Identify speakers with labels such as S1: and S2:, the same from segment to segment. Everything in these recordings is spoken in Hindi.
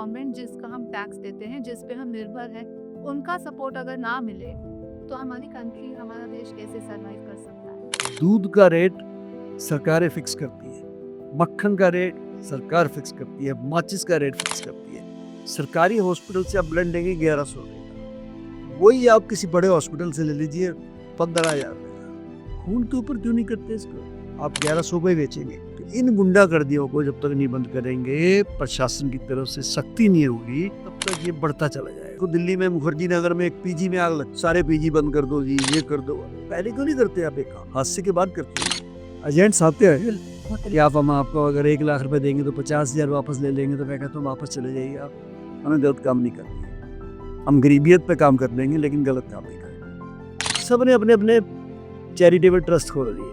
S1: गवर्नमेंट जिसका हम टैक्स देते हैं, जिस पे हम निर्भर हैं, उनका सपोर्ट अगर ना मिले तो हमारी कंट्री, हमारा देश कैसे सर्वाइव कर सकता है?
S2: दूध का रेट सरकारें फिक्स करती है, मक्खन का रेट सरकार फिक्स करती है, माचिस का रेट फिक्स करती है। सरकारी हॉस्पिटल से आप ब्लड लेंगे 1100 रुपये, वही आप किसी बड़े हॉस्पिटल से ले लीजिए 15,000 रुपये। खून के ऊपर क्यों नहीं करते इसको? आप 1100 रुपये बेचेंगे। तो इन गुंडागर्दियों को जब तक नहीं बंद करेंगे, प्रशासन की तरफ से सख्ती नहीं होगी, तब तक ये बढ़ता चला जाएगा। तो दिल्ली में मुखर्जी नगर में एक पीजी में आग लग, सारे पीजी बंद कर दो जी, ये कर दो। पहले क्यों नहीं करते आप? एक काम हादसे के बाद करते हैं। एजेंट्स आते हैं कि आप हम आपको अगर 1 लाख रुपए देंगे तो 50,000 वापस ले लेंगे। तो मैं कहता हूँ वापस चले जाइए आप, हमें गलत काम नहीं करना। हम गरीबियत पे काम कर देंगे लेकिन गलत काम नहीं करेंगे। सब ने अपने अपने चैरिटेबल ट्रस्ट खोल लिए,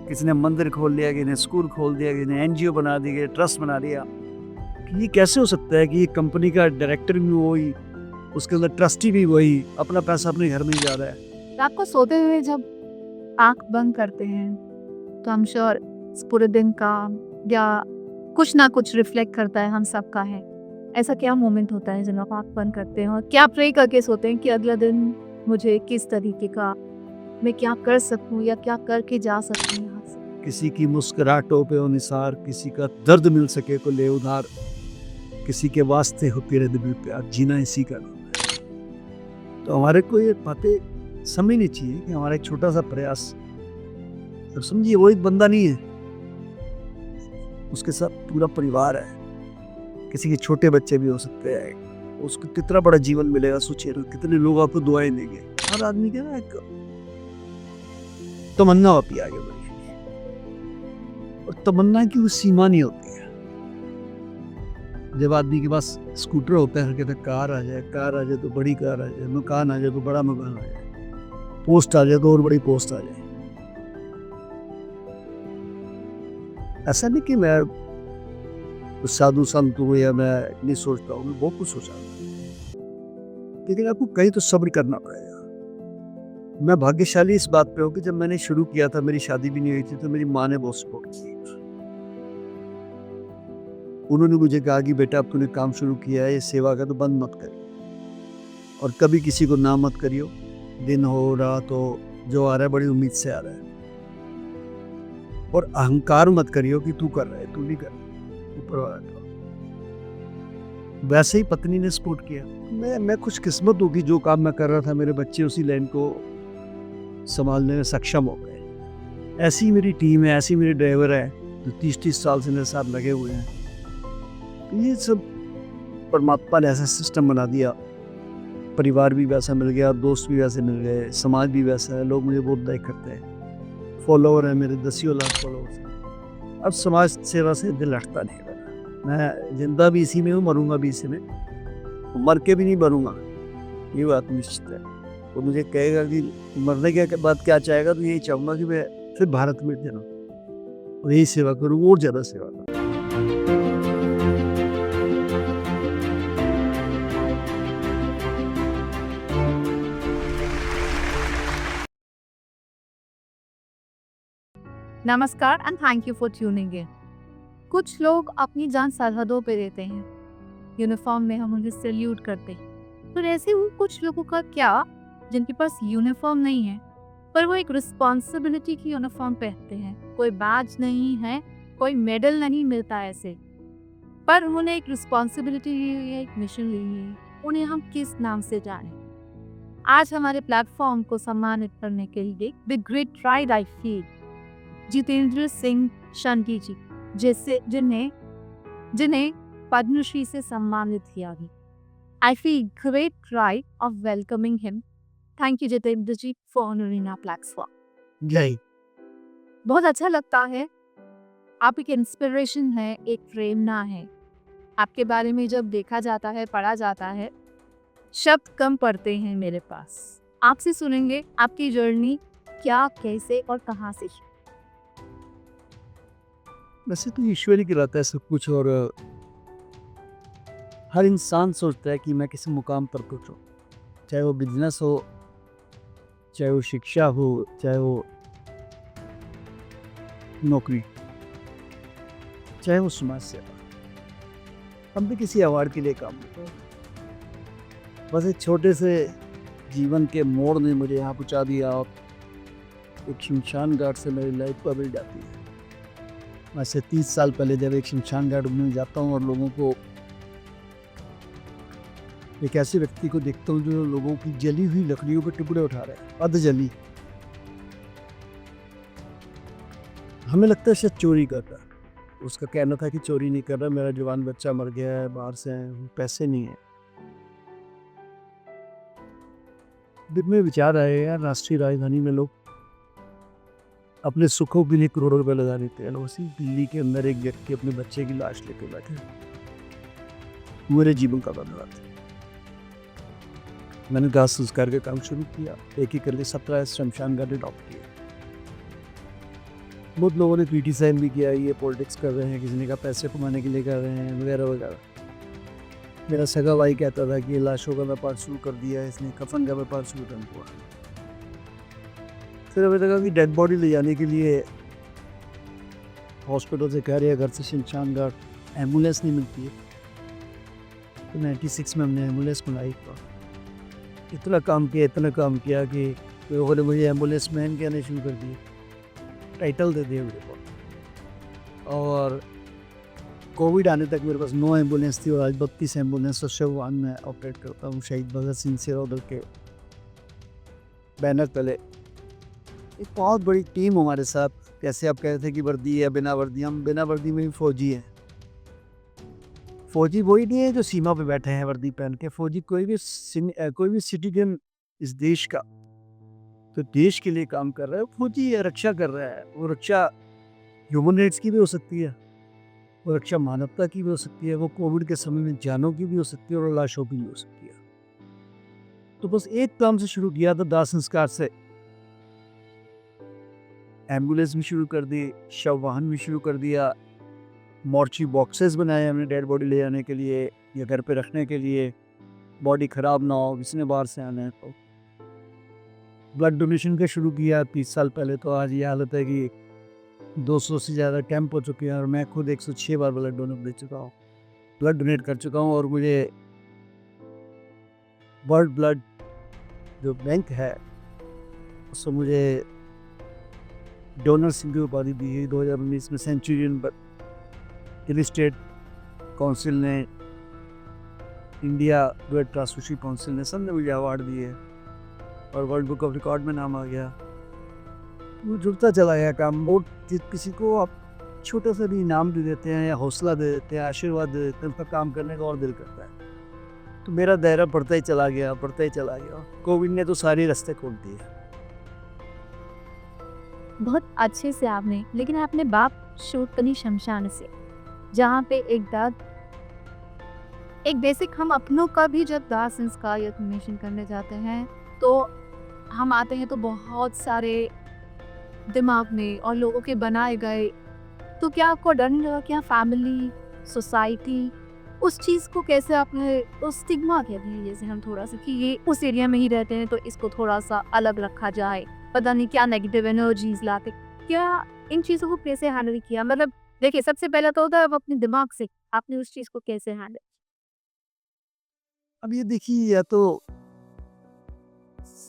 S2: किसी ने मंदिर खोल लिया, किसी ने स्कूल खोल दिया, किसी ने NGO बना दी, ट्रस्ट बना दिया। कि ये कैसे हो सकता है कि ये कंपनी का डायरेक्टर भी वही, उसके अंदर ट्रस्टी भी वही, अपना पैसा अपने घर में ही जा रहा है।
S1: रात को सोते हुए जब आंख बंद करते हैं तो हम श्योर पूरे दिन का या कुछ ना कुछ रिफ्लेक्ट करता है, हम सबका है। ऐसा क्या मोमेंट होता है जब आप आंख बंद करते हैं और क्या प्रे करके सोते हैं कि अगला दिन मुझे किस तरीके का, मैं क्या कर सकूं या क्या करके जा सकती हूँ यहाँ से?
S2: किसी की मुस्कुराहटों पे हो निसार, किसी का दर्द मिल सके को ले उधार, किसी के वास्ते हो तेरे दिल में प्यार, जीना इसी का नाम है। तो हमारे को ये बातें समझनी चाहिए कि हमारा एक छोटा सा प्रयास, तो समझिए वो एक बंदा नहीं है, उसके साथ पूरा परिवार है। किसी के छोटे बच्चे भी हो सकते हैं, उसको कितना बड़ा जीवन मिलेगा सोचिए। कितने लोग आपको दुआएं देंगे। हर आदमी के ना एक तमन्ना होती है आगे बढ़ने की, और तमन्ना की कोई सीमा नहीं होती है। जब आदमी के पास स्कूटर होता है, कहते कार आ जाए, कार आ जाए तो बड़ी कार आ जाए, मकान आ जाए तो बड़ा मकान आ जाए, पोस्ट आ जाए तो और बड़ी पोस्ट आ जाए। ऐसा नहीं कि मैं साधु संत हूँ या मैं नहीं सोचता हूँ, मैं बहुत कुछ सोचा, लेकिन आपको कहीं तो सब्र करना पड़ेगा। मैं भाग्यशाली इस बात पे हूँ कि जब मैंने शुरू किया था, मेरी शादी भी नहीं हुई थी, तो मेरी माँ ने बहुत सपोर्ट की। उन्होंने मुझे कहा कि बेटा अब तूने काम शुरू किया है, ये सेवा का, तो बंद मत करियो और कभी किसी को ना मत करियो। दिन हो रात हो, जो आ रहा है बड़ी उम्मीद से आ रहा है, और अहंकार मत करियो कि तू कर रहा है, तू नहीं कर रहा, ऊपर वाला कर। वैसे ही पत्नी ने सपोर्ट किया। मैं खुशकिस्मत हूँ कि जो काम मैं कर रहा था, मेरे बच्चे उसी लाइन को संभालने में सक्षम हो गए। ऐसी मेरी टीम है, ऐसी मेरे ड्राइवर है जो 30-30 साल से मेरे साथ लगे हुए हैं। ये सब परमात्मा ने ऐसा सिस्टम बना दिया, परिवार भी वैसा मिल गया, दोस्त भी वैसे मिल गए, समाज भी वैसा है, लोग मुझे बहुत लाइक करते हैं, फॉलोअर है मेरे 10 लाख फॉलोअर्स हैं। अब समाज सेवा से दिल हटता नहीं है। मैं जिंदा भी इसी में हूँ, मरूंगा भी इसी में, मर के भी नहीं मरूंगा, ये बात निश्चित है। वो मुझे कहेगा कि मरने के बाद क्या चाहेगा, तो यही चाहूँगा कि मैं फिर भारत में जाऊँ और यही सेवा करूँ, और ज़्यादा सेवा करूँ।
S1: नमस्कार and thank you for tuning in. कुछ लोग अपनी जान सरहदों पे देते हैं, यूनिफॉर्म में हम उन्हें सैल्यूट करते हैं। तो ऐसे ही कुछ लोगों का क्या, जिनके पास यूनिफॉर्म नहीं है पर वो एक रिस्पॉन्सिबिलिटी की यूनिफॉर्म पहनते हैं। कोई बैज नहीं है, कोई मेडल नहीं मिलता ऐसे, पर उन्होंने एक रिस्पॉन्सिबिलिटी ली हुई है, एक मिशन ली हुई है। उन्हें हम किस नाम से जाने? आज हमारे प्लेटफॉर्म को सम्मानित करने के लिए with great pride I feel Jitendra Singh Shunty ji, जिन्हें पद्मश्री से सम्मानित किया गया। I feel great pride of welcoming him. Thank you Jitendra ji for honoring our platform.
S2: जय।
S1: बहुत अच्छा लगता है, आप एक इंस्पिरेशन है, एक प्रेरणा है। आपके बारे में जब देखा जाता है, पढ़ा जाता है, शब्द कम पड़ते हैं मेरे पास। आपसे सुनेंगे आपकी जर्नी क्या, कैसे और कहाँ से।
S2: वैसे तो ईश्वर ही गिराता है सब कुछ, और हर इंसान सोचता है कि मैं किसी मुकाम पर पहुंचूं, चाहे वो बिजनेस हो, चाहे वो शिक्षा हो, चाहे वो नौकरी, चाहे वो समाज सेवा। हम भी किसी अवार्ड के लिए काम करते हैं। बस एक छोटे से जीवन के मोड़ ने मुझे यहाँ पहुँचा दिया और एक शमशान घाट से मेरी लाइफ बदल जाती है। मैं से 30 साल पहले जब एक शमशान घाट में जाता हूँ और लोगों को, एक ऐसे व्यक्ति को देखता हूँ जो लोगों की जली हुई लकड़ियों के टुकड़े उठा रहे हैं, अध जली। हमें लगता है शायद चोरी कर रहा है। उसका कहना था कि चोरी नहीं कर रहा, मेरा जवान बच्चा मर गया है, बाहर से हैं, पैसे नहीं है। दिल में विचार आए, यार राष्ट्रीय राजधानी में लोग अपने सुखों के लिए करोड़ों रुपए लगा देते हैं, उसी दिल्ली के अंदर एक व्यक्ति अपने बच्चे की लाश लेकर बैठे, मेरे जीवन का बदलाव। मैंने दाह संस्कार का काम शुरू किया, एक ही करके 17 शमशान घाट अडॉप्ट किए। बहुत लोगों ने क्रिटिसाइज भी किया, ये पॉलिटिक्स कर रहे हैं, किसी ने कहा पैसे कमाने के लिए कर रहे हैं, वगैरह वगैरह। मेरा सगा भाई कहता था कि लाशों का व्यापार शुरू कर दिया, इसने कफन का व्यापार शुरू कर दिया। फिर हमें लगा कि डेड बॉडी ले जाने के लिए हॉस्पिटल से कह रहे हैं घर से शमशान घाट एम्बुलेंस नहीं मिलती है, तो 96 में हमने एम्बुलेंस मंगाई। इतना काम किया कि लोगों ने मुझे एम्बुलेंस मैन कहने शुरू कर दिए, टाइटल दे दिए मेरे को। और कोविड आने तक मेरे पास 9 एम्बुलेंस थी और आज 32 एम्बुलेंस और शववाहन में ऑपरेट करता हूँ। शहीद भगत सिंह सेवा दल के बैनर तले एक बहुत बड़ी टीम हमारे साथ। कैसे आप कहते थे कि वर्दी है, बिना वर्दी, हम बिना वर्दी में भी फौजी हैं। फौजी वही नहीं है जो सीमा पे बैठे हैं वर्दी पहन के। फौजी कोई भी सिटीजन इस देश का तो देश के लिए काम कर रहा है, फौजी है, रक्षा कर रहा है। वो रक्षा ह्यूमन राइट्स की भी हो सकती है, वो रक्षा मानवता की भी हो सकती है, वो कोविड के समय में जानों की भी हो सकती है और लाशों की भी हो सकती है। तो बस एक काम से शुरू किया था, दाह संस्कार से। एम्बुलेंस भी शुरू कर दी, शव वाहन भी शुरू कर दिया, मोर्ची बॉक्सेस बनाए हमने डेड बॉडी ले जाने के लिए या घर पे रखने के लिए, बॉडी ख़राब ना हो, किसी ने बाहर से आना है तो। ब्लड डोनेशन का शुरू किया 30 साल पहले, तो आज ये हालत है कि 200 से ज़्यादा कैंप हो चुके हैं और मैं खुद 106 बार ब्लड डोनेट कर चुका हूँ। और मुझे वर्ल्ड ब्लड जो बैंक है उससे मुझे डोनर सिंह की उपाधि दी है 2019 में। सेंचुरियन हिल स्टेट काउंसिल ने, इंडिया ब्लड ट्रांसफ्यूजन काउंसिल ने, सब ने मुझे अवार्ड दिए और वर्ल्ड बुक ऑफ रिकॉर्ड में नाम आ गया। वो जुड़ता चला गया काम। वो किसी को आप छोटा सा भी इनाम दे देते हैं या हौसला दे देते हैं, आशीर्वाद दे देते हैं, उनका काम करने का और दिल करता है। तो मेरा दायरा बढ़ता ही चला गया। कोविड ने तो सारे रास्ते खोल दिए।
S1: बहुत अच्छे से आपने, लेकिन आपने बात शुरू करी शमशान से, जहाँ पे एक बेसिक हम अपनों का भी जब दाह संस्कार या क्रिमेशन करने जाते हैं तो हम आते हैं तो बहुत सारे दिमाग में और लोगों के बनाए गए। तो क्या आपको डर नहीं लगा क्या फैमिली, सोसाइटी उस चीज़ को कैसे आपने, उस स्टिग्मा कहते हैं जैसे हम थोड़ा सा कि ये उस एरिया में ही रहते हैं तो इसको थोड़ा सा अलग रखा जाए, पता नहीं क्या नेगेटिव एनर्जीज लाते, क्या इन चीज़ों को कैसे हैंडल किया? मतलब देखिए, सबसे पहले तो होता है अब अपने दिमाग से आपने उस चीज़ को कैसे हैंडल।
S2: अब ये देखिए, या तो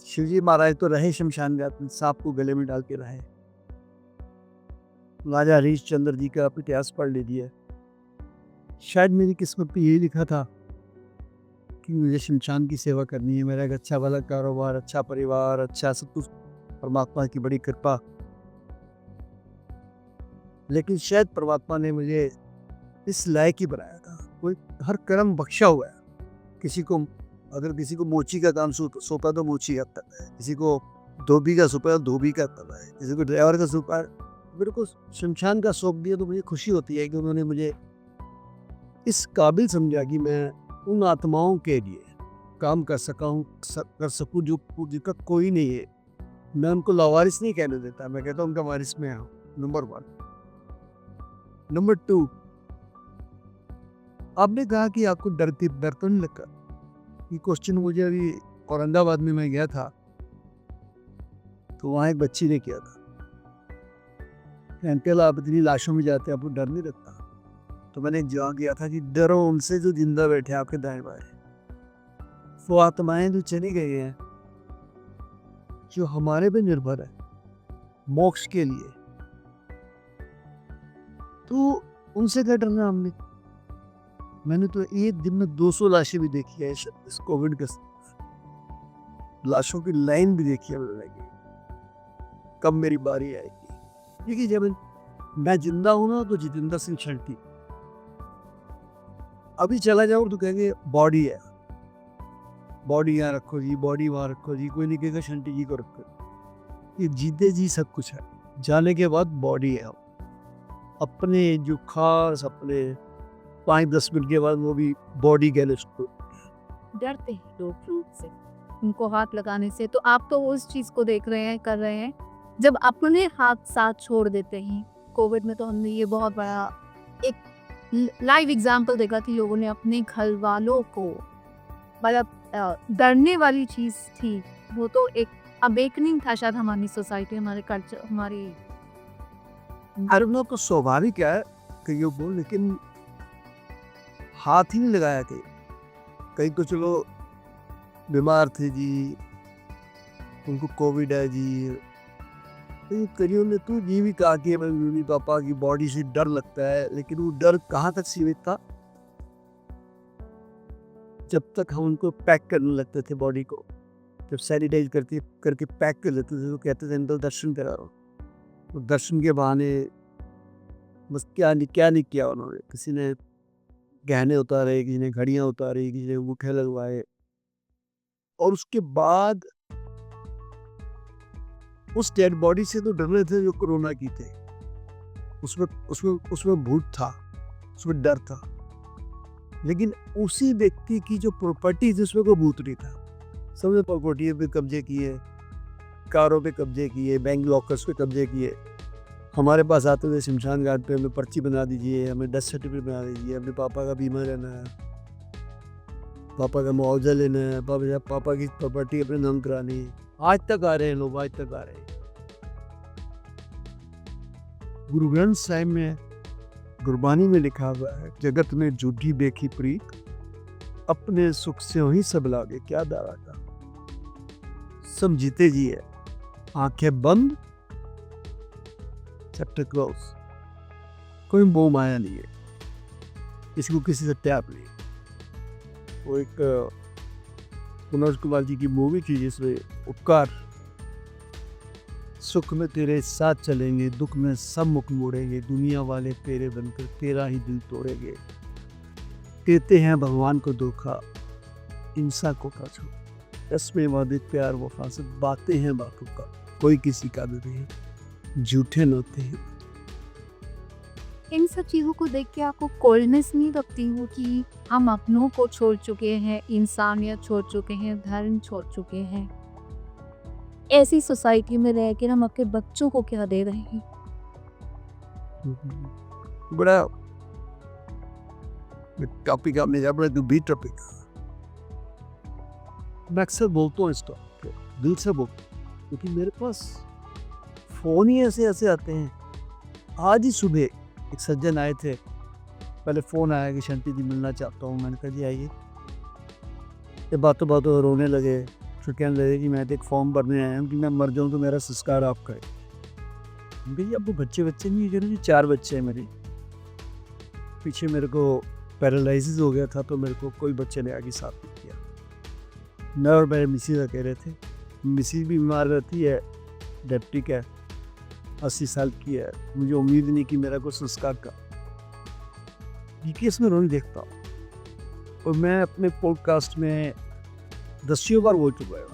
S2: शिवजी महाराज तो रहे शमशान घाट में, सांप को गले में डाल के रहे। राजा हरीशचंद्र जी का आप इतिहास पढ़ लीजिए। शायद मेरी किस्मत पे यही लिखा था कि मुझे शमशान की सेवा करनी है। मेरा एक अच्छा वाला कारोबार, अच्छा परिवार, अच्छा सब कुछ, परमात्मा की बड़ी कृपा। लेकिन शायद परमात्मा ने मुझे इस लायक ही बनाया था। कोई हर कर्म बख्शा हुआ है। अगर किसी को मोची का काम सौंपा तो मोची का तब है, किसी को धोबी का सौंपा तो धोबी का तब है, किसी को ड्राइवर का सौंपा, मेरे को शमशान का सौंप दिया तो मुझे खुशी होती है कि उन्होंने मुझे इस काबिल समझा कि मैं उन आत्माओं के लिए काम कर सकूं जो जिनका कोई नहीं है। मैं उनको लावारिस नहीं कहने देता, मैं कहता हूँ उनका वारिस में हूँ। नंबर 1। नंबर 2, आपने कहा कि आपको डर तो नहीं लगा। ये क्वेश्चन मुझे अभी औरंगाबाद में मैं गया था तो वहाँ एक बच्ची ने किया था, अंकल आप इतनी लाशों में जाते हैं, आपको डर नहीं लगता? तो मैंने जवाब दिया था कि डरो उनसे जो जिंदा बैठे आपके दाएं बाएं। वो आत्माएं जो चली गई हैं, जो हमारे पे निर्भर है मोक्ष के लिए, तो उनसे क्या डरना हमने। मैंने तो एक दिन में 200 लाशें भी देखी है इस कोविड के, लाशों की लाइन भी देखी है मैंने कि कब मेरी बारी आएगी। क्योंकि जब मैं जिंदा हूं ना तो जितेंद्र सिंह शेट्टी, अभी चला जाऊं तो कहेंगे बॉडी है, बॉडी यहाँ रखो जी, बॉडी वहां रखो जी, कोई नहीं कहेगा शेट्टी जी को रखो। ये जीते जी सब कुछ है, जाने के बाद बॉडी है। अपने जो खास अपने 5-10 मिनट के बाद वो भी बॉडी कह लो उसको।
S1: डरते हैं लोग लोग से, उनको हाथ लगाने से। तो आप तो उस चीज को देख रहे हैं, कर रहे हैं, जब अपने हाथ साथ छोड़ देते हैं। कोविड में तो हमने ये बहुत बड़ा एक लाइव एग्जाम्पल देखा थी, लोगों ने अपने घर वालों को, मतलब डरने वाली चीज थी वो, तो एक अवेकनिंग था शायद हमारी सोसाइटी, हमारे कल्चर, हमारी
S2: अरुणा तो स्वाभाविक है कि ये बोल, लेकिन हाथ ही नहीं लगाया कहीं तो चलो बीमार थे जी, उनको कोविड है जी, तो करियो ने तो ये भी कहा कि मम्मी पापा की बॉडी से डर लगता है, लेकिन वो डर कहाँ तक सीमित था, जब तक हम उनको पैक करने लगते थे बॉडी को, जब सैनिटाइज करके पैक कर लेते थे तो कहते थे अंकल दर्शन करा रहा हूँ। तो दर्शन के बहाने बस क्या नहीं किया उन्होंने। किसी ने गहने उतारे, किसी ने घड़ियाँ उतारी, किसी ने अंगूठे लगवाए, और उसके बाद उस डेड बॉडी से तो डर रहे थे जो कोरोना की थे। उसमें भूत था, उसमें डर था, लेकिन उसी व्यक्ति की जो प्रॉपर्टी थी उसमें कोई भूत नहीं था। सबने प्रॉपर्टियों पे कब्जे किए, कारों पे कब्जे किए, बैंक लॉकर्स पे कब्जे किए। हमारे पास आते हुए शमशान घाट पे हमें पर्ची बना दीजिए, हमें डेथ सर्टिफिकेट बना दीजिए, अपने पापा का बीमा लेना है, पापा का मुआवजा लेना है, पापा की प्रॉपर्टी अपने नाम करानी है। आज तक आ रहे हैं लोग, आज तक आ रहे हैं। गुरु ग्रंथ साहिब में गुरबानी में लिखा हुआ है, जगत में झूठी देखी प्रीत, अपने सुख से ही सब लागे क्या दावा का। सब जीते जी है, आंखें बंद, चैप्टर क्लोज, कोई मोह माया नहीं है, किसी को किसी से प्यार नहीं। वो एक मनोज कुमार जी की मूवी थी जिसमें उपकार, सुख में तेरे साथ चलेंगे, दुख में सब मुख मोड़ेंगे, दुनिया वाले तेरे बनकर तेरा ही दिल तोड़ेंगे, कहते हैं भगवान को धोखा, इंसान को काछो, रस्में वादे प्यार वफा से बातें हैं बातों का, कोई किसी का नहीं, झूठे नोते हैं।
S1: इन सब चीज़ों को देख के आपको कोल्डनेस नहीं लगती हो कि हम अपनों को छोड़ चुके हैं, इंसानियत छोड़ चुके हैं, धर्म छोड़ चुके हैं, ऐसी सोसाइटी में रह के हम अपने बच्चों को क्या दे रहे हैं?
S2: बड़ा टॉपिक आपने जब बड़ा गंभीर टॉपिक, मैं अक्सर बोलता हूँ इस टॉपिक पे, दिल से बोलता हूँ, क्योंकि मेरे पास फ़ोन ही ऐसे आते हैं। आज ही सुबह एक सज्जन आए थे, पहले फ़ोन आया कि शांति जी मिलना चाहता हूँ। मैंने कहा जी आइए। ये बातों बातों रोने लगे, फिर कहने लगे कि मैं तो एक फॉर्म भरने आया हूँ कि मैं मर जाऊँ तो मेरा संस्कार आप करें। भैया आपको बच्चे नहीं है? जी 4 बच्चे हैं मेरे। पीछे मेरे को पैरालिसिस हो गया था तो मेरे को कोई बच्चे ने आगे साथ नहीं किया। मैं और मेरे मिसिज अकेले थे। मिसिज भी बीमार रहती है, डायबिटिक है, 80 साल की है। मुझे उम्मीद नहीं कि मेरा कोई संस्कार का इसमें रोने देखता हूँ। और मैं अपने पॉडकास्ट में 10 बार बोल चुका है।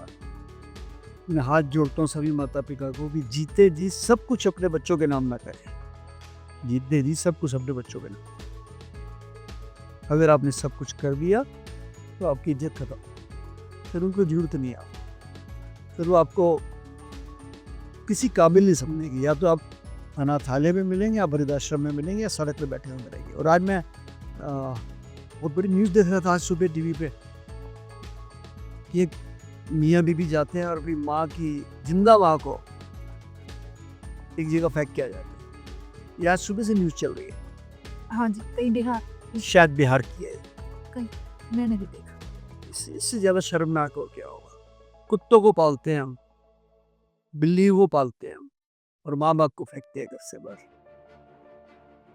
S2: मैं हाथ जोड़ता हूँ सभी माता पिता को भी जीते जी सब कुछ अपने बच्चों के नाम ना करें। जीते जी सब कुछ अपने बच्चों के नाम। अगर आपने सब कुछ कर दिया तो आपकी इज्जत खत्म, फिर उनको जरूरत नहीं है, फिर वो आपको किसी काबिल नहीं समझेगी। या तो आप अनाथालय में मिलेंगे, या वृद्धाश्रम में मिलेंगे, या सड़क पे बैठे हुए मिलेंगे। और आज मैं बहुत बड़ी न्यूज़ देख रहा था आज सुबह टीवी पे, कि एक मियाँ बीबी जाते हैं और अपनी माँ की, जिंदा माँ को एक जगह फेंक किया जाता है। ये आज सुबह से न्यूज़ चल रही है।
S1: हाँ जी, कहीं देखा,
S2: शायद बिहार की है।
S1: कहीं मैंने भी देखा।
S2: इससे ज़्यादा शर्मनाक और क्या होगा? कुत्तों को पालते हैं हम, बिल्ली को पालते हैं हम और माँ बाप को फेंकते हैं घर से बाहर।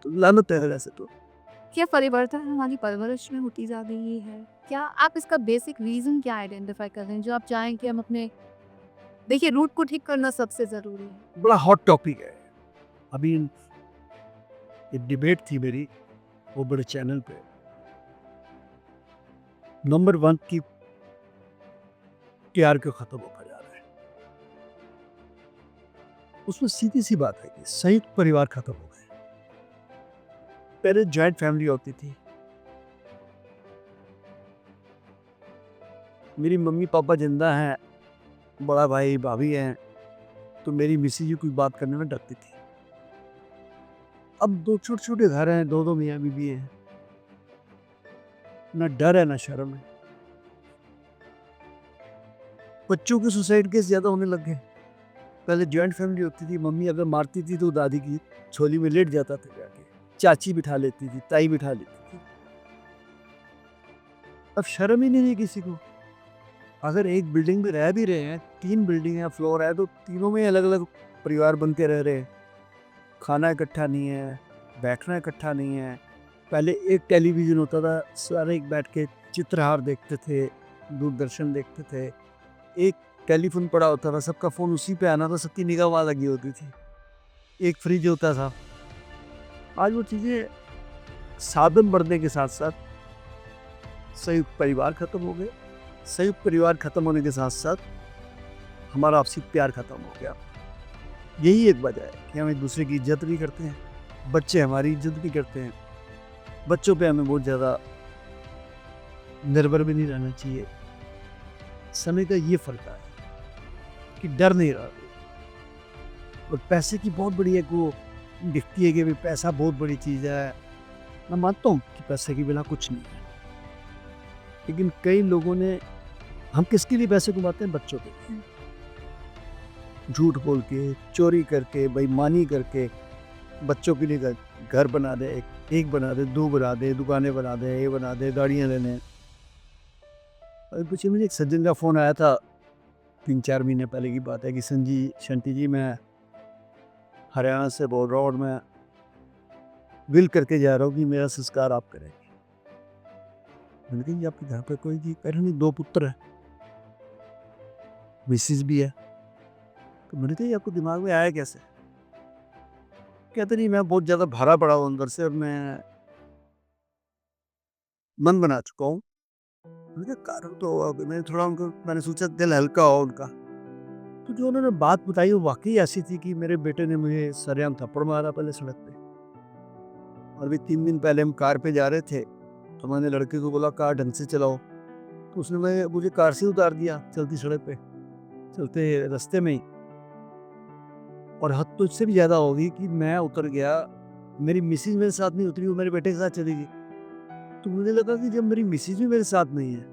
S2: तो लानत है वैसे तो।
S1: क्या परिवर्तन हमारी परवरिश में होती जा रही है? क्या आप इसका बेसिक रीज़न क्या आइडेंटिफ़ाई कर रहे हैं, जो आप चाहें कि हम अपने देखिए रूट को ठीक करना सबसे ज़रूरी है।
S2: बड़ा हॉट टॉपिक है। अभी एक डिबेट थी मेरी वो बड़े चैनल पे। नंबर 1 की प्यार क्यों खत्म होता जा रहा है? उसमें सीधी सी बात है कि संयुक्त परिवार खत्म हो गए। पहले जॉइंट फैमिली होती थी। मेरी मम्मी पापा जिंदा हैं, बड़ा भाई भाभी हैं, तो मेरी मिसी जी कोई बात करने में डरती थी। अब 2 छोटे-छोटे घर हैं, 2-2 मियाँ बीवी हैं। ना डर है ना शर्म है। बच्चों के सुसाइड केस ज़्यादा होने लग गए। पहले जॉइंट फैमिली होती थी, मम्मी अगर मारती थी तो दादी की झोली में लेट जाता था जाके। चाची बिठा लेती थी, ताई बिठा लेती थी। अब शर्म ही नहीं है किसी को। अगर एक बिल्डिंग में रह भी रहे हैं, 3 बिल्डिंग है, फ्लोर है, तो तीनों में अलग-अलग परिवार बन के रह रहे हैं। खाना इकट्ठा नहीं है, बैठना इकट्ठा नहीं है। पहले एक टेलीविज़न होता था, सारे एक बैठ के चित्रहार देखते थे, दूरदर्शन देखते थे। एक टेलीफ़ोन पड़ा होता था, सबका फ़ोन उसी पे आना था, सबकी निगाह वहाँ लगी होती थी। एक फ्रिज होता था। आज वो चीज़ें साधन बढ़ने के साथ-साथ संयुक्त परिवार खत्म हो गए। संयुक्त परिवार खत्म होने के साथ-साथ हमारा आपसी प्यार खत्म हो गया। यही एक वजह है कि हम एक-दूसरे की इज़्ज़त नहीं करते हैं। बच्चे हमारी इज़्ज़त नहीं करते हैं। बच्चों पे हमें बहुत ज़्यादा निर्भर भी नहीं रहना चाहिए। समय का ये फ़र्क है कि डर नहीं रहा। और पैसे की बहुत बड़ी एक वो दिखती है कि भाई पैसा बहुत बड़ी चीज़ है। मैं मानता हूँ कि पैसे के बिना कुछ नहीं है। लेकिन कई लोगों ने हम किसके लिए पैसे कमाते हैं? बच्चों के लिए। झूठ बोल के, चोरी करके, बेईमानी करके बच्चों के लिए घर बना दे, एक बना दे, 2 बना दे, दुकानें बना दे, ये बना दे, गाड़ियाँ ले लें। अभी पीछे मुझे एक सज्जन का फ़ोन आया था, 3-4 महीने पहले की बात है कि शंटी जी मैं हरियाणा से बोल रहा हूँ और मैं विल करके जा रहा हूँ कि मेरा संस्कार आप करेंगे। मैंने कहा जी आपके घर पे कोई जी? कह रहे नहीं 2 पुत्र हैं, मिसेज़ भी है। तो मैंने कहा ये आपको दिमाग में आया कैसे? कहते नहीं मैं बहुत ज़्यादा भरा पड़ा हूँ अंदर से और मैं मन बना चुका हूँ। मैंने कहा कारण तो होगा कोई। मैंने सोचा दिल हल्का हो उनका। तो जो उन्होंने बात बताई वो वाक़ई ऐसी थी कि मेरे बेटे ने मुझे सरेआम थप्पड़ मारा पहले सड़क पे। और अभी 3 दिन पहले हम कार पे जा रहे थे, तो मैंने लड़के को बोला कार ढंग से चलाओ। तो उसने मुझे कार से उतार दिया चलती सड़क पे, चलते रास्ते में ही। और हद तो इससे भी ज़्यादा होगी कि मैं उतर गया, मेरी मिसेज़ मेरे साथ नहीं उतरी, वो मेरे बेटे के साथ चली गई। तो मुझे लगा कि जब मेरी मिसेज़ भी मेरे साथ नहीं है,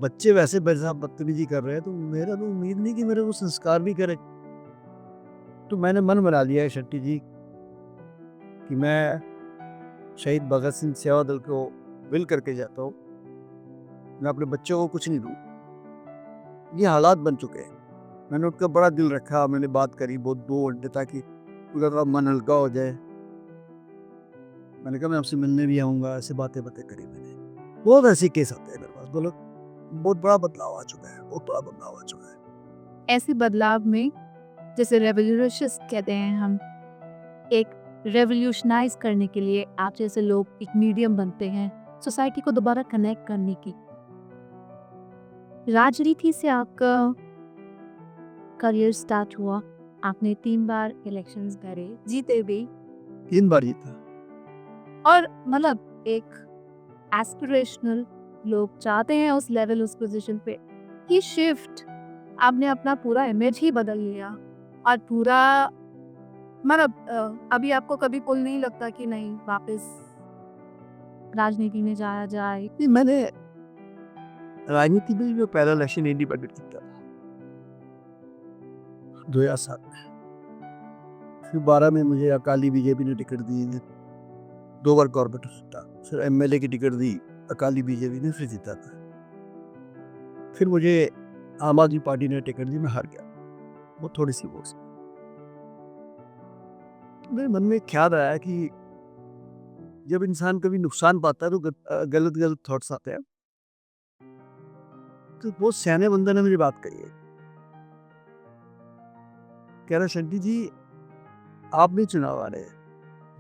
S2: बच्चे वैसे मेरे साथ बदतमीज़ी कर रहे हैं, तो मेरा तो उम्मीद नहीं कि मेरे को संस्कार भी करे। तो मैंने मन बना लिया है शंटी जी कि मैं शहीद भगत सिंह सेवा दल को विल करके जाता हूँ। मैं अपने बच्चों को कुछ नहीं दूँ। ये हालात बन चुके हैं। मैंने उनका बड़ा दिल रखा, मैंने बात करी बहुत 2 घंटे ताकि उनका थोड़ा मन हल्का हो जाए। मैंने कहा मैं आपसे मिलने भी आऊँगा, ऐसे बातें-वातें करी मैंने। बहुत ऐसे केस आते हैं मेरे पास। बोलो बहुत बड़ा बदलाव आ चुका है, बहुत बड़ा बदलाव आ चुका है।
S1: ऐसे बदलाव में जैसे रेवोल्यूशंस कहते हैं हम, एक रेवोल्यूशनाइज़ करने के लिए आप जैसे लोग एक मीडियम बनते हैं, सोसाइटी को दोबारा कनेक्ट करने की। राजनीति से आपका करियर स्टार्ट हुआ, आपने 3 बार इलेक्शंस लड़े, जीते भी
S2: 3 बार जीता।
S1: और मतलब एक एस्पिरेशनल लोग चाहते हैं उस लेवल, उस पोज़ीशन पे। ये शिफ्ट आपने अपना पूरा इमेज ही बदल लिया और पूरा मतलब अभी आपको कभी पुल नहीं लगता कि नहीं वापस राजनीति में जाया जाए?
S2: नहीं मैंने राजनीति में जो पहला इलेक्शन इंडिपेंडेंट जीता था 2007 में। फिर 12 में मुझे अकाली बीजेपी ने टिकट दी थी। 2 बार कॉर्पोरेटर जीता, फिर एमएलए की टिकट दी अकाली बीजेपी ने, फिर जीता था। फिर मुझे आम आदमी पार्टी ने टिकट दी, मैं हार गया। वो थोड़ी सी वो मेरे मन में ख्याल आया कि जब इंसान कभी नुकसान पाता है तो गलत गलत थॉट्स आते हैं। तो वो सयाने बंदे ने मेरी बात कही है, कह रहा शंटी जी आप नहीं चुनाव आ रहे।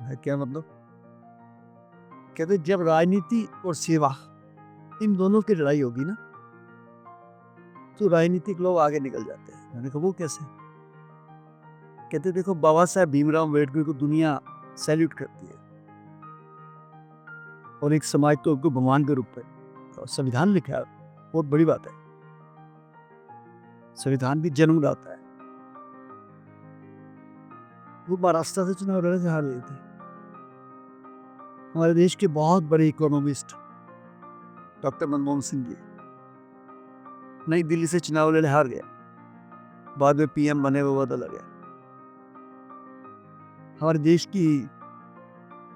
S2: मैं क्या मतलब? कहते जब राजनीति और सेवा इन दोनों की लड़ाई होगी ना तो राजनीतिक लोग आगे निकल जाते हैं। मैंने कहा वो कैसे? कहते देखो बाबा साहब भीमराव अम्बेडकर को दुनिया सैल्यूट करती है और एक समाज तो उनको भगवान के रूप में और संविधान लिखा है, बहुत बड़ी बात है। संविधान भी जन्मदाता है। वो महाराष्ट्र से चुनाव लड़े थे, हार गए थे। हमारे देश के बहुत बड़े इकोनॉमिस्ट डॉक्टर मनमोहन सिंह जी नई दिल्ली से चुनाव लड़े, हार गए, बाद में पीएम बने, वो बदल गया। हमारे देश की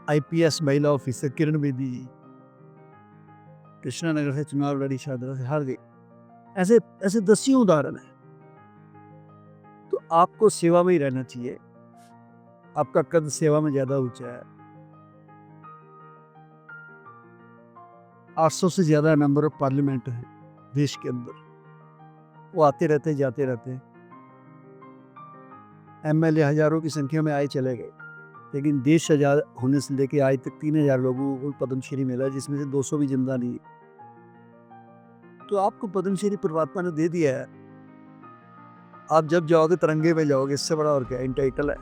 S2: आईपीएस महिला ऑफिसर किरण बेदी जी कृष्णानगर से चुनाव लड़ी, शाहदरा से हार गई। ऐसे ऐसे दसियों उदाहरण है। तो आपको सेवा में ही रहना चाहिए। आपका कद सेवा में ज्यादा ऊंचा है। 800 से ज्यादा मेंबर ऑफ पार्लियामेंट है देश के अंदर, वो आते रहते जाते रहते। एमएलए हजारों की संख्या में आए चले गए, लेकिन देश आजाद होने से लेके आज तक 3000 लोगों को पद्मश्री मिला, जिसमें से 200 भी जिंदा नहीं। तो आपको पद्मश्री परमात्मा ने दे दिया है। आप जब जाओगे तिरंगे में जाओगे, इससे बड़ा और क्या टाइटल है।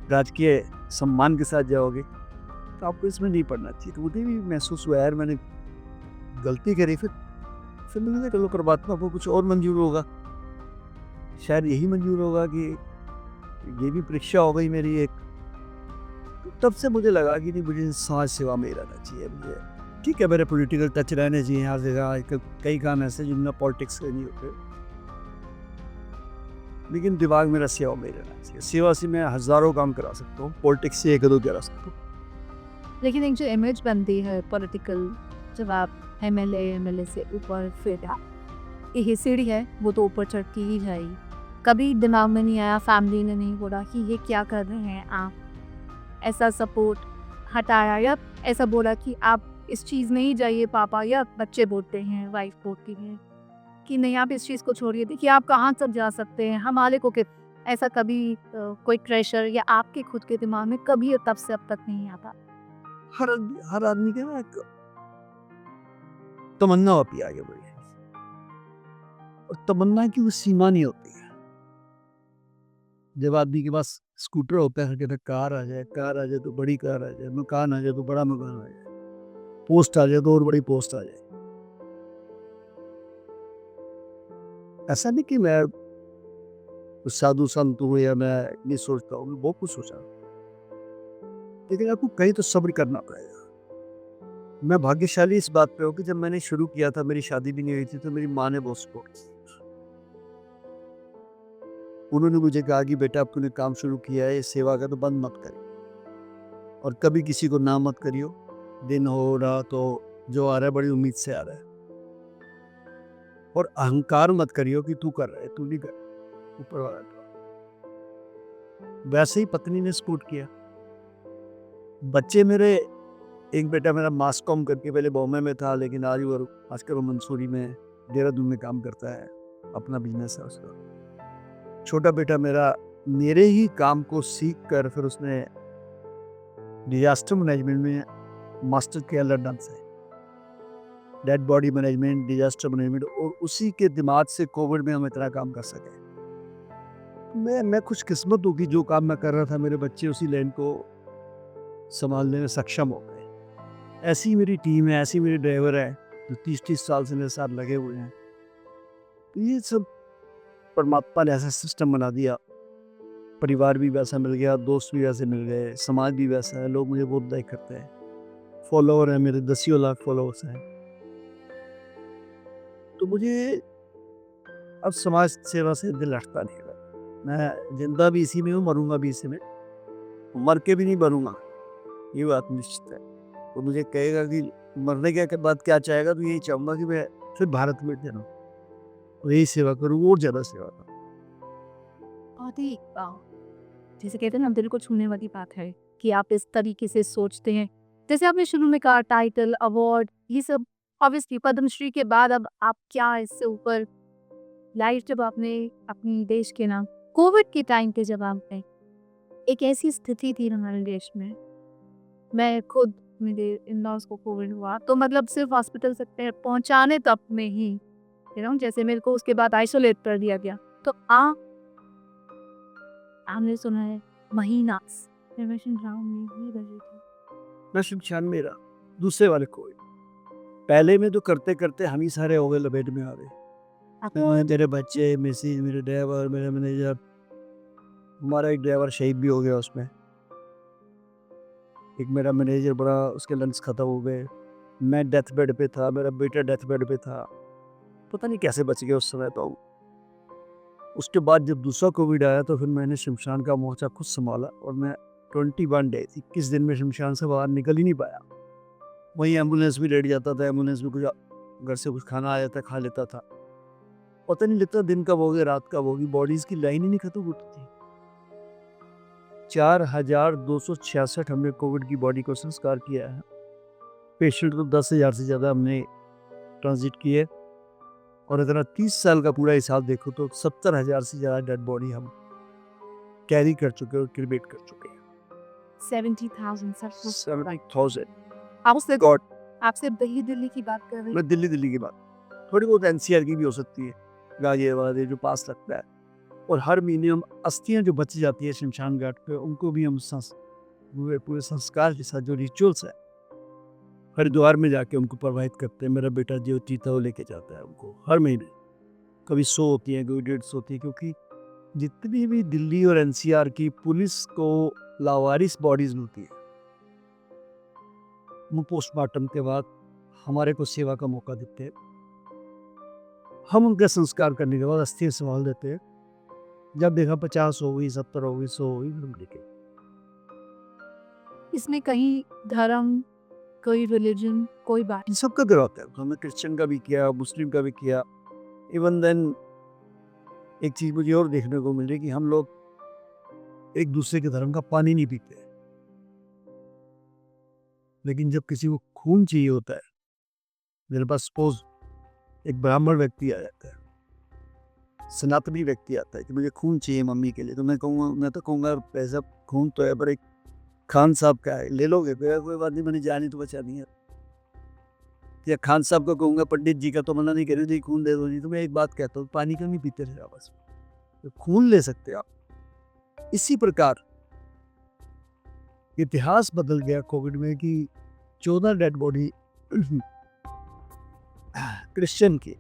S2: राजकीय सम्मान के साथ जाओगे, तो आपको इसमें नहीं पढ़ना चाहिए। तो मुझे भी महसूस हुआ यार मैंने गलती करी। फिर मैंने कहा चलो परमात्मा को कुछ और मंजूर होगा, शायद यही मंजूर होगा कि ये भी परीक्षा हो गई मेरी एक। तो तब से मुझे लगा कि नहीं, मुझे समाज सेवा में ही रहना चाहिए। मुझे ठीक है मेरे पॉलिटिकल टच रहने चाहिए हर जगह, कई काम ऐसे जिनमें पॉलिटिक्स के नहीं होते, लेकिन दिमाग मेरा सेवा में ही रहना चाहिए। सेवा से मैं हजारों काम करा सकता हूँ, पॉलिटिक्स से एक दो करा सकता हूँ।
S1: लेकिन एक जो इमेज बनती है पॉलिटिकल, जब आप एमएलए से ऊपर फिर ये सीढ़ी है वो तो ऊपर चढ़ती ही जाएगी। कभी दिमाग में नहीं आया, फैमिली ने नहीं बोला कि ये क्या कर रहे हैं आप, ऐसा सपोर्ट हटाया, या ऐसा बोला कि आप इस चीज़ में ही जाइए पापा, या बच्चे बोलते हैं, वाइफ बोलती है कि नहीं आप इस चीज़ को छोड़िए, देखिए आप कहाँ तक जा सकते हैं, हमारे को कि ऐसा कभी कोई प्रेशर या आपके खुद के दिमाग में कभी तब से अब तक नहीं आता?
S2: हर आदमी के ना एक तमन्ना होती है आगे बढ़ी, और तमन्ना की वो सीमा नहीं होती है। जब आदमी के पास स्कूटर होता है, कहते कार आ जाए तो बड़ी कार आ जाए, मकान आ जाए तो बड़ा मकान आ जाए, पोस्ट आ जाए तो और बड़ी पोस्ट आ जाए। ऐसा नहीं कि मैं कुछ साधु संत हूँ या मैं नहीं सोचता हूँ, मैं बहुत कुछ सोचा, लेकिन आपको कहीं तो सब्र करना पड़ेगा। मैं भाग्यशाली इस बात पे हूँ कि जब मैंने शुरू किया था, मेरी शादी भी नहीं हुई थी, तो मेरी माँ ने बहुत सपोर्ट किया। उन्होंने मुझे कहा कि बेटा अब तूने काम शुरू किया है सेवा का, तो बंद मत करियो और कभी किसी को ना मत करियो। दिन हो रात हो, जो आ रहा है बड़ी उम्मीद से आ रहा है, और अहंकार मत करियो कि तू कर रहा है, तू नहीं कर, ऊपर वाला तो। वैसे ही पत्नी ने सपोर्ट किया। बच्चे मेरे, एक बेटा मेरा मास कॉम करके पहले बॉम्बे में था, लेकिन आजकल वो मंसूरी में देहरादून में काम करता है, अपना बिजनेस है उसका। छोटा बेटा मेरा मेरे ही काम को सीख कर फिर उसने डिजास्टर मैनेजमेंट में मास्टर किया लंदन से, dead body management, disaster management, और उसी के दिमाग से कोविड में हम इतना काम कर सके। मैं खुशकिस्मत हूँ कि जो काम मैं कर रहा था, मेरे बच्चे उसी लाइन को संभालने में सक्षम हो गए। ऐसी मेरी टीम है, ऐसी मेरे ड्राइवर है जो 30-30 साल से मेरे साथ लगे हुए हैं। तो ये सब परमात्मा ने ऐसा सिस्टम बना दिया, परिवार भी वैसा मिल गया, दोस्त भी वैसे मिल गए, समाज भी वैसा है, लोग मुझे बहुत लाइक करते हैं, फॉलोअर हैं मेरे, 10 लाख फॉलोअर्स हैं। तो मुझे अब समाज सेवा से दिल हटता नहीं है। मैं जिंदा भी इसी में हूँ, मरूंगा भी इसी में, मर के भी नहीं मरूंगा। ये बात निश्चित है। वो मुझे कहेगा कि मरने के बाद क्या चाहेगा, तो यही चाहूँगा कि मैं फिर भारत में जन्म और यही सेवा करूँ और ज़्यादा सेवा करूँ।
S1: बहुत ही जैसे कहते हैं ना, दिल को छूने वाली बात है कि आप इस तरीके से सोचते हैं। जैसे आपने शुरू में कहा टाइटल, अवार्ड, ये सब ऑब्वियसली पद्मश्री के बाद अब आप क्या इससे ऊपर लाइफ जब आपने अपनी देश के नाम कोविड के टाइम पे जब आपने एक ऐसी स्थिति थी हमारे देश में, मैं खुद मेरे इन-लॉज़ को कोविड हुआ तो मतलब सिर्फ हॉस्पिटल तक पहुँचाने तक में ही जैसे मेरे को उसके बाद आइसोलेट कर दिया गया। तो आपने सुना है महीना रेनोवेशन ग्राउंड में ही रही थी।
S2: मैं शमशान में रहा, दूसरे वाले कोविड। पहले में तो करते-करते हम ही सारे हो गए लपेट में आ गए। मेरे बच्चे, मिसेज़, मेरे ड्राइवर, मेरा मैनेजर, हमारा एक ड्राइवर शहीद भी हो गया उसमें। एक मेरा मैनेजर बड़ा, उसके लंग्स ख़त्म हो गए। मैं डेथ बेड पे था, मेरा बेटा डेथ बेड पे था। पता नहीं कैसे बच गए उस समय तो। उसके बाद जब दूसरा कोविड आया तो फिर मैंने शमशान का मोर्चा खुद संभाला और मैं 21 डेज़ 21 दिन में शमशान से बाहर निकल ही नहीं पाया। वहीं एम्बुलेंस भी लेट जाता था, एम्बुलेंस में कुछ घर से कुछ खाना आ जाता, खा लेता था। पता नहीं लगता दिन कब हो गया, रात कब होगी, बॉडीज़ की लाइन ही नहीं खत्म होती थी। 4266 हमने कोविड की बॉडी को संस्कार किया है। पेशेंट तो 10,000 से ज़्यादा हमने ट्रांजिट किए और अगर 30 साल का पूरा हिसाब देखो तो 70,000 से ज़्यादा डेड बॉडी हम कैरी कर चुके हैं और क्रिमेट कर चुके हैं।
S1: 70,000 सर।
S2: 70,000
S1: आपसे
S2: गॉड।
S1: आपसे दिल्ली की बात कर रही हूँ।
S2: मैं दिल्ली की बात, थोड़ी बहुत एनसीआर की भी हो सकती है, गाजियाबाद ये जो पास लगता है। और हर महीने हम अस्थियाँ जो बच जाती है शमशान घाट पे, उनको भी हम पूरे संस्कार के साथ जो रिचुअल्स है हरिद्वार में जाके उनको प्रवाहित करते हैं। मेरा बेटा जो चीता वो लेके जाता है उनको हर महीने। कभी 100 होती है, कभी 150 होती है, क्योंकि जितनी भी दिल्ली और एनसीआर की पुलिस को लावारिस बॉडीज मिलती है, वो पोस्टमार्टम के बाद हमारे को सेवा का मौका देते हैं। हम उनका संस्कार करने के बाद अस्थियाँ संभाल देते हैं। जब देखा 50 हो गई, 70 हो गई, 100 हो गई, हम लेके।
S1: इसमें कहीं धर्म, कोई रिलीजन, कोई बात
S2: इन सबका करवाता है। हमने क्रिश्चियन का भी किया, मुस्लिम का भी किया। इवन देन एक चीज़ मुझे और देखने को मिली कि हम लोग एक दूसरे के धर्म का पानी नहीं पीते, लेकिन जब किसी को खून चाहिए होता है, मेरे पास सपोज एक ब्राह्मण व्यक्ति आ जाता है, सनातनी व्यक्ति आता है कि मुझे खून चाहिए मम्मी के लिए, तो मैं कहूँगा पैसा खून तो है पर एक खान साहब का है, ले लोगे? कोई बात नहीं, मैंने जानी तो बचानी है। या खान साहब को कहूँगा पंडित जी का तो मना नहीं करें जी, खून दे दो जी। तो मैं एक बात कहता हूँ, पानी का नहीं पीते रहे बस, तो खून ले सकते आप। इसी प्रकार इतिहास बदल गया कोविड में कि 14 डेड बॉडी क्रिश्चियन की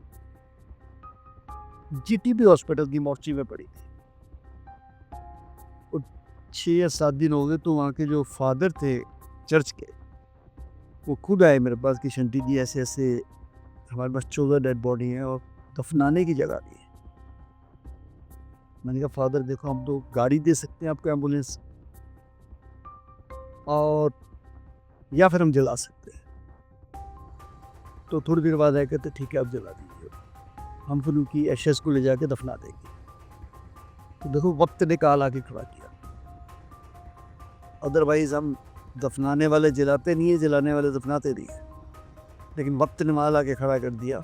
S2: जीटीबी हॉस्पिटल की मोर्ची में पड़ी थी। 6 या 7 दिन हो गए तो वहाँ के जो फादर थे चर्च के, वो खुद आए मेरे पास कि शंटी जी ऐसे ऐसे हमारे पास 14 डेड बॉडी हैं और दफनाने की जगह नहीं है। मैंने कहा फादर देखो, हम तो गाड़ी दे सकते हैं आपको, एम्बुलेंस, और या फिर हम जला सकते हैं। तो थोड़ी देर बाद आए, कहते ठीक है आप जला दीजिए, हम फिर उनकी एशेस को ले जाके दफना देंगे। तो देखो वक्त ने काल आके खड़ा किया। अदरवाइज हम दफनाने वाले जलाते नहीं है, जलाने वाले दफनाते नहीं है, लेकिन वक्त ने माल आके खड़ा कर दिया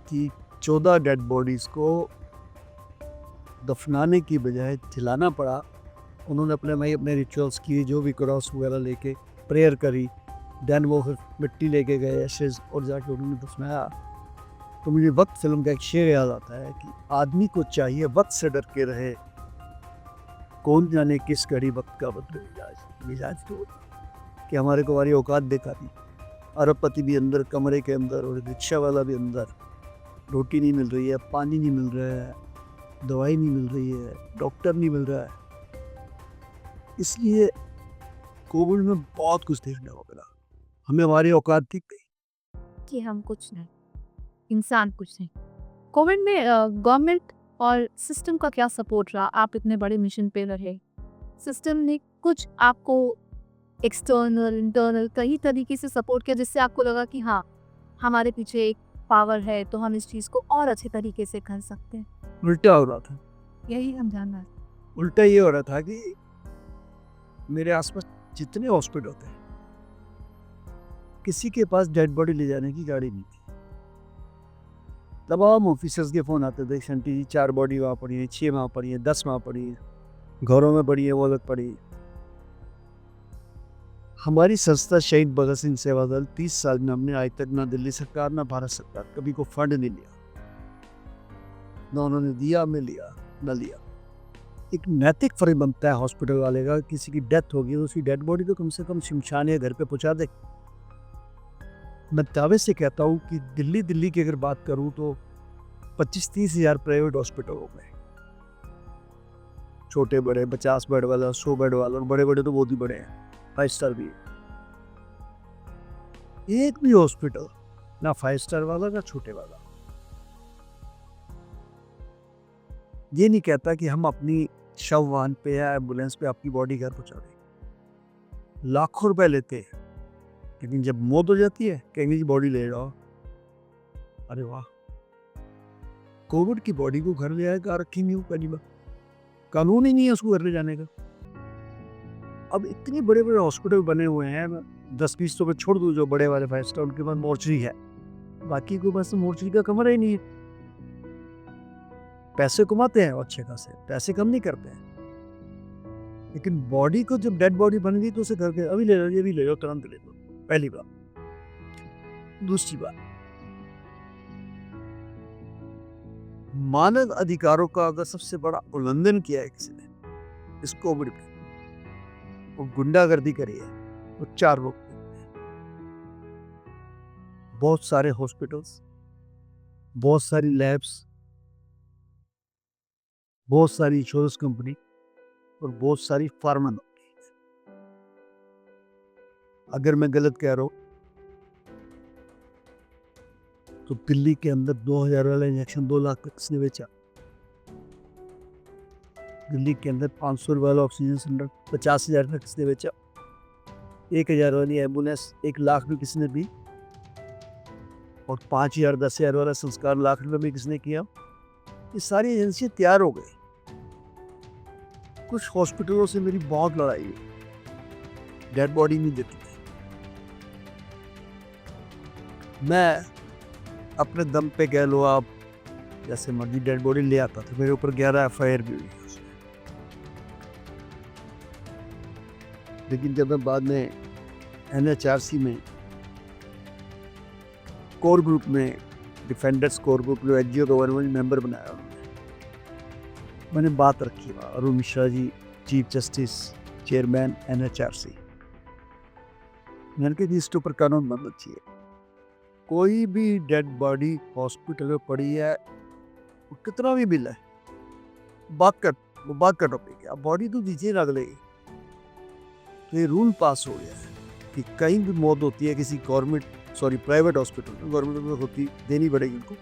S2: कि 14 डेड बॉडीज़ को दफनाने की बजाय जलाना पड़ा। उन्होंने अपने रिचुअल्स किए, जो भी क्रॉस वगैरह लेके प्रेयर करी, देन वो फिर मिट्टी लेके गए एशेज और जाके उन्होंने दफनाया। तो मुझे वक्त फिल्म का एक शेर याद आता है कि आदमी को चाहिए वक्त से डर के रहे, कौन जाने किस घड़ी वक्त का बदले मिजाज तो कि हमारे को हमारी औकात देखा थी। अरबपति भी अंदर कमरे के अंदर और रिक्शा वाला भी अंदर, रोटी नहीं मिल रही है, पानी नहीं मिल रहा है, दवाई नहीं मिल रही है, डॉक्टर नहीं मिल रहा है। इसलिए कोविड में बहुत कुछ देखने को मिला, हमें हमारी औकात दिख गई
S1: कि हम कुछ नहीं, इंसान कुछ नहीं। कोविड में गवर्नमेंट और सिस्टम का क्या सपोर्ट रहा? आप इतने बड़े मिशन पे रहे, सिस्टम ने कुछ आपको एक्सटर्नल इंटरनल कई तरीके से सपोर्ट किया जिससे आपको लगा कि हाँ हमारे पीछे एक पावर है तो हम इस चीज़ को और अच्छे तरीके से कर सकते हैं?
S2: उल्टा हो रहा था।
S1: यही हम जानना है।
S2: उल्टा ये हो रहा था कि मेरे आसपास जितने हॉस्पिटल थे, किसी के पास डेड बॉडी ले जाने की गाड़ी नहीं थी। तमाम ऑफिसर्स के फ़ोन आते थे, शंटी जी 4 बॉडी वहाँ पड़ी है, 6 वहाँ पड़ी है, 10 वहाँ पड़ी है, घरों में पड़ी है, वो अलग पड़ी है। हमारी संस्था शहीद भगत सिंह सेवा दल 30 साल में हमने आज तक ना दिल्ली सरकार ना भारत सरकार कभी को फंड नहीं लिया, ना उन्होंने दिया में लिया ना लिया। एक नैतिक फर्ज बनता है हॉस्पिटल वाले का, किसी की डेथ होगी तो उसकी डेड बॉडी तो कम से कम शमशान या घर पे पहुंचा दे। मैं दावे से कहता हूँ कि दिल्ली की अगर बात करूँ तो 25-30 हज़ार प्राइवेट हॉस्पिटल हो गए, छोटे बड़े, 50 बेड वाला, 100 बेड वाला, और बड़े बड़े तो बहुत ही बड़े हैं, 5 स्टार भी। एक भी हॉस्पिटल ना 5 स्टार वाला ना छोटे वाला ये नहीं कहता कि हम अपनी शव वाहन पे या एम्बुलेंस पे आपकी बॉडी घर पहुंचा दें। लाखों रुपए लेते हैं, लेकिन जब मौत हो जाती है कहेंगे जी बॉडी ले जाओ। अरे वाह, कोविड की बॉडी को घर ले आएगा, रखी नहीं हो, पहली बार कानून ही नहीं है उसको घर ले जाने का। अब इतने बड़े बड़े हॉस्पिटल बने हुए हैं, 10-20 तो मैं छोड़ दूँ जो बड़े वाले 5 स्टार, उनके पास मोर्चरी है, बाकी को बस मोर्चरी का कमरा ही नहीं है। पैसे कमाते हैं अच्छे खासे, पैसे कम नहीं करते हैं, लेकिन बॉडी को जब डेड बॉडी बन गई तो उसे करके अभी ले लो, ये भी ले लो, तुरंत ले लो, पहली बात। दूसरी बात, मानव अधिकारों का अगर सबसे बड़ा उल्लंघन किया है किसी ने इस कोविड में, वो गुंडागर्दी करी है, वो 4 लोग। बहुत सारे हॉस्पिटल्स, बहुत सारी लैब्स, बहुत सारी इंश्योरेंस कंपनी और बहुत सारी फार्मा। अगर मैं गलत कह रहा हूं तो दिल्ली के अंदर 2000 वाला इंजेक्शन 2 लाख का किसने बेचा? दिल्ली के अंदर 500 वाला ऑक्सीजन सिलेंडर 50,000 का किसने बेचा? 1000 वाली एम्बुलेंस 1 लाख में किसने दी? और 5000 10,000 वाला संस्कार लाख रुपए में किसने किया? ये सारी एजेंसियां तैयार हो गई। कुछ हॉस्पिटलों से मेरी बहुत लड़ाई है, डेड बॉडी नहीं देती थी। मैं अपने दम पे कह लो आप, जैसे मर्जी डेड बॉडी ले आता था, मेरे ऊपर 11 FIR भी हुई है उसमें। लेकिन जब मैं बाद में NHRC में कोर ग्रुप में, डिफेंडर्स कोर ग्रुप में NGO गवर्नमेंट मेंबर बनाया, मैंने बात रखी वहाँ, Arun Mishra ji chief justice chairman NHRC, मैंने कहा इसके ऊपर कानून बनना चाहिए। कोई भी डेड बॉडी हॉस्पिटल में पड़ी है, वो कितना भी बिल है, बात कर टॉपिक है, आप बॉडी तो दीजिए ना अगले। तो ये रूल पास हो गया है कि कहीं भी मौत होती है किसी प्राइवेट हॉस्पिटल में, गवर्नमेंट में होती देनी पड़ेगी उनको,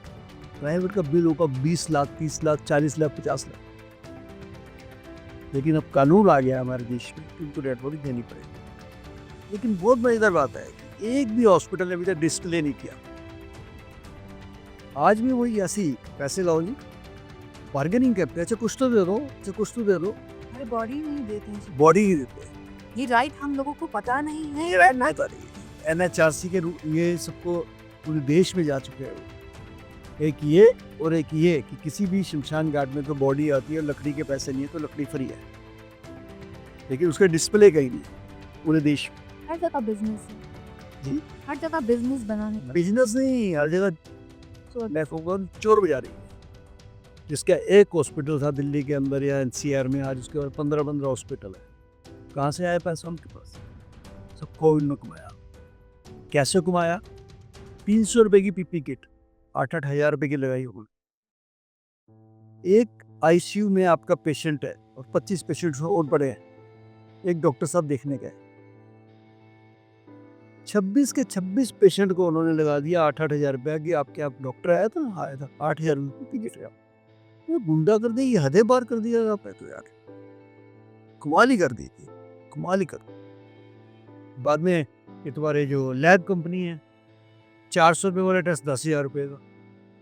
S2: प्राइवेट का बिल होगा 20 लाख 30 लाख 40 लाख 50 लाख। लेकिन अब कानून आ गया हमारे देश में कि उनको डेड बॉडी देनी पड़ेगी। लेकिन बहुत मजेदार बात है कि एक भी हॉस्पिटल ने अभी तक डिस्प्ले नहीं किया। आज भी वही ऐसी पैसे लाओ जी, बार्गेनिंग करते हैं, अच्छा कुछ तो दे दो, अच्छा कुछ तो दे दो,
S1: अरे बॉडी नहीं देते हैं,
S2: बॉडी ही देते हैं।
S1: ये राइट हम लोगों को पता नहीं है।
S2: ये राइट नहीं पता, NHRC के ये सबको पूरे देश में जा चुके हैं। एक ये और एक ये कि किसी भी शमशान घाट में तो बॉडी आती है, लकड़ी के पैसे नहीं है तो लकड़ी फ्री है, लेकिन उसका डिस्प्ले कहीं नहीं पूरे देश में।
S1: हर जगह बिजनेस है
S2: जी,
S1: हर जगह बिजनेस बनाने का।
S2: बिजनेस नहीं, हर जगह मैं कहूँगा चोर बाजारी है। जिसका एक हॉस्पिटल था दिल्ली के अंदर या NCR में, आज उसके बाद 15-15 हॉस्पिटल है। कहाँ से आया पैसा उनके पास? सब कोविड में कमाया। कैसे कमाया? 300 रुपए की PP किट 8-8 हज़ार रुपए की लगाई होगी। एक ICU में आपका पेशेंट है और 25 पेशेंट और पड़े हैं, एक डॉक्टर साहब देखने गए, 26 के 26 पेशेंट को उन्होंने लगा दिया 8-8 हज़ार रुपया कि आपके आप डॉक्टर आया था ना, आया था 8 हज़ार रुपये टिकट है। वो गुंडा कर दी, ये हदें पार कर दिया आपने तो यार, कमाल ही कर दी थी, कमाल ही कर। बाद में ये तुम्हारे जो लैब कंपनी है, 400 रुपये वाला टेस्ट 10,000 रुपये का,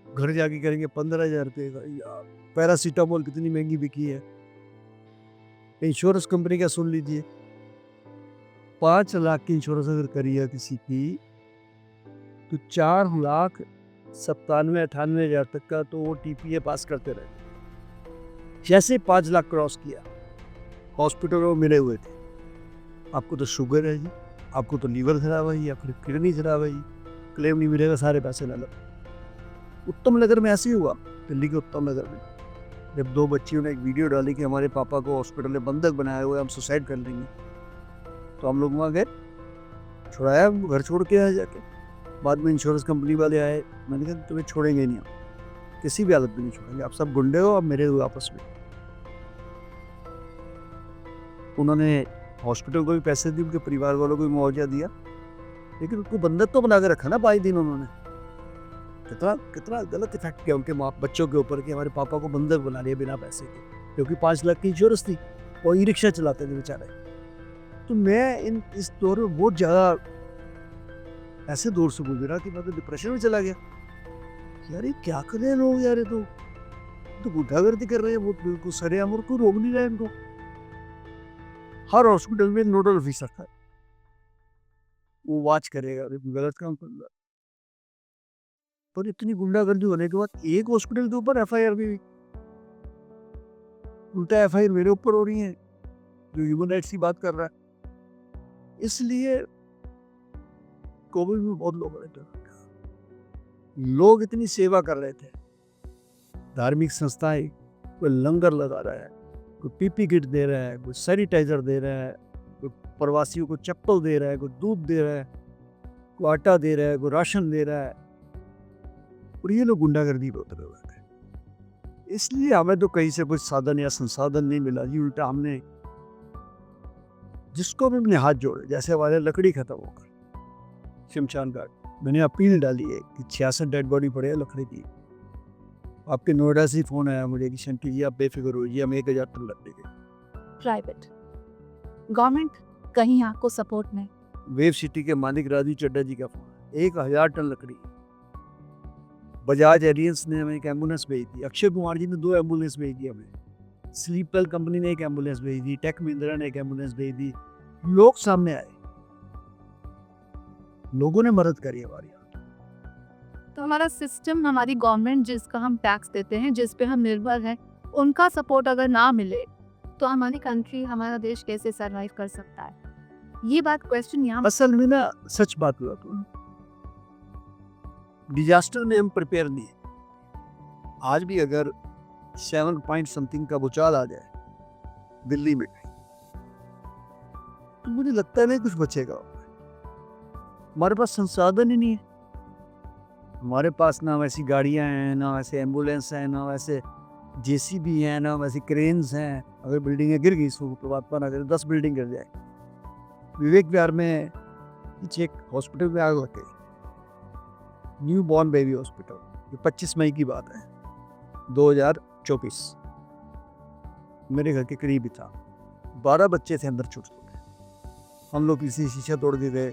S2: घर जाके करेंगे 15,000 रुपये का। यार पैरासीटामोल कितनी महंगी बिकी है। इंश्योरेंस कंपनी का सुन लीजिए, 5 लाख की इंश्योरेंस अगर करी है किसी की, तो 4,97,98,000 तक का तो वो TPA पास करते रहे। जैसे 5 लाख क्रॉस किया, हॉस्पिटल में मिले हुए थे, आपको तो शुगर है जी, आपको तो लीवर खराब है जी, या फिर किडनी खराब है जी, क्लेम नहीं मिलेगा, सारे पैसे ले लो। उत्तम नगर में ऐसे ही हुआ, दिल्ली के उत्तम नगर में, जब 2 बच्चियों ने एक वीडियो डाली कि हमारे पापा को हॉस्पिटल में बंधक बनाए हुए, हम सुसाइड कर लेंगे, तो हम लोग वहाँ गए, छुड़ाया, घर छोड़ के आए जाके। बाद में इंश्योरेंस कंपनी वाले आए, मैंने कहा तुम्हें छोड़ेंगे नहीं, हम किसी भी हालत में नहीं छोड़ेंगे, आप सब गुंडे हो, आप मेरे हो आपस में। उन्होंने हॉस्पिटल को भी पैसे दिए, उनके परिवार वालों को भी मुआवजा दिया, लेकिन उनको बंधक तो बना के रखा ना 5 दिन उन्होंने। कितना कितना गलत इफेक्ट किया उनके बच्चों के ऊपर कि हमारे पापा को बंधक बना लिया बिना पैसे के, क्योंकि 5 लाख की इंश्योरेंस थी, और ई रिक्शा चलाते थे बेचारे। तो मैं इस दौर में बहुत ज़्यादा ऐसे दौर से गुजरा कि मैं तो डिप्रेशन में चला गया। यार ये क्या कर रहे हैं लोग, यार ये तो गुंडागर्दी कर रहे हैं, वो बिल्कुल सरेआम, और कोई रोक नहीं रहा है इनको। हर हॉस्पिटल में नोडल ऑफिसर था, वो वॉच करेगा गलत काम कर रहा है। पर इतनी गुंडागर्दी होने के बाद एक हॉस्पिटल के ऊपर FIR भी हुई, उल्टा FIR मेरे ऊपर हो रही है जो ह्यूमन राइट्स की बात कर रहा है। इसलिए कोविड में बहुत लोग इतनी सेवा कर रहे थे, धार्मिक संस्थाएं, कोई लंगर लगा रहा है, कोई PP किट दे रहा है, कोई सैनिटाइजर दे रहा है, कोई प्रवासियों को चप्पल दे रहा है, कोई दूध दे रहा है, कोई आटा दे रहा है, कोई राशन दे रहा है, और ये लोग गुंडागर्दी पे उतरे हुए थे। इसलिए हमें तो कहीं से कुछ साधन या संसाधन नहीं मिला जी, उल्टा हमने जिसको भी अपने हाथ जोड़े, जैसे हमारे लकड़ी खत्म होकर शमशान घाट, मैंने अपील डाली है कि 66 डेड बॉडी पड़े हैं लकड़ी की। आपके नोएडा से फोन आया मुझे कि शंकी जी आप बेफिक्र हो जी, हम 1,000 टन लग देंगे।
S1: प्राइवेट, गवर्नमेंट कहीं आपको सपोर्ट नहीं।
S2: वेव सिटी के मालिक राजू चड्डा जी का फोन, 1,000 टन लकड़ी। बजाज एलियंस ने हमें एक एम्बुलेंस भेज दी, अक्षय कुमार जी ने 2 एम्बुलेंस भेज दी हमें, स्लीपवेल कंपनी ने एक एम्बुलेंस भेज दी, टेक महिंद्रा ने एक एम्बुलेंस भेज दी। लोग सामने आए, लोगों ने मदद करी हमारी।
S1: तो हमारा सिस्टम, हमारी गवर्नमेंट जिसका हम टैक्स देते हैं, जिस पे हम निर्भर हैं, उनका सपोर्ट अगर ना मिले तो हमारी कंट्री, हमारा देश कैसे सरवाइव कर सकता है? ये बात क्वेश्चन यहाँ
S2: असल में ना सच बात हुआ तो डिजास्टर में हम प्रिपेयर नहीं है। आज भी अगर 7 पॉइंट समथिंग का भूचाल आ जाए दिल्ली में, तो मुझे लगता नहीं कुछ बचेगा। हमारे पास संसाधन ही नहीं है, हमारे पास ना वैसी गाड़ियां हैं, ना वैसे एम्बुलेंस हैं, ना वैसे JCB हैं, ना वैसे क्रेन्स हैं। अगर बिल्डिंगें गिर गई सुप्रभात अगर 10 बिल्डिंग गिर जाए। विवेक विहार में पीछे एक हॉस्पिटल में आग लग गई, न्यू बॉर्न बेबी हॉस्पिटल, ये 25 मई की बात है 2024, मेरे घर के करीब ही था। 12 बच्चे थे अंदर छोटे छोटे, हम लोग किसी शीशा तोड़ के गए,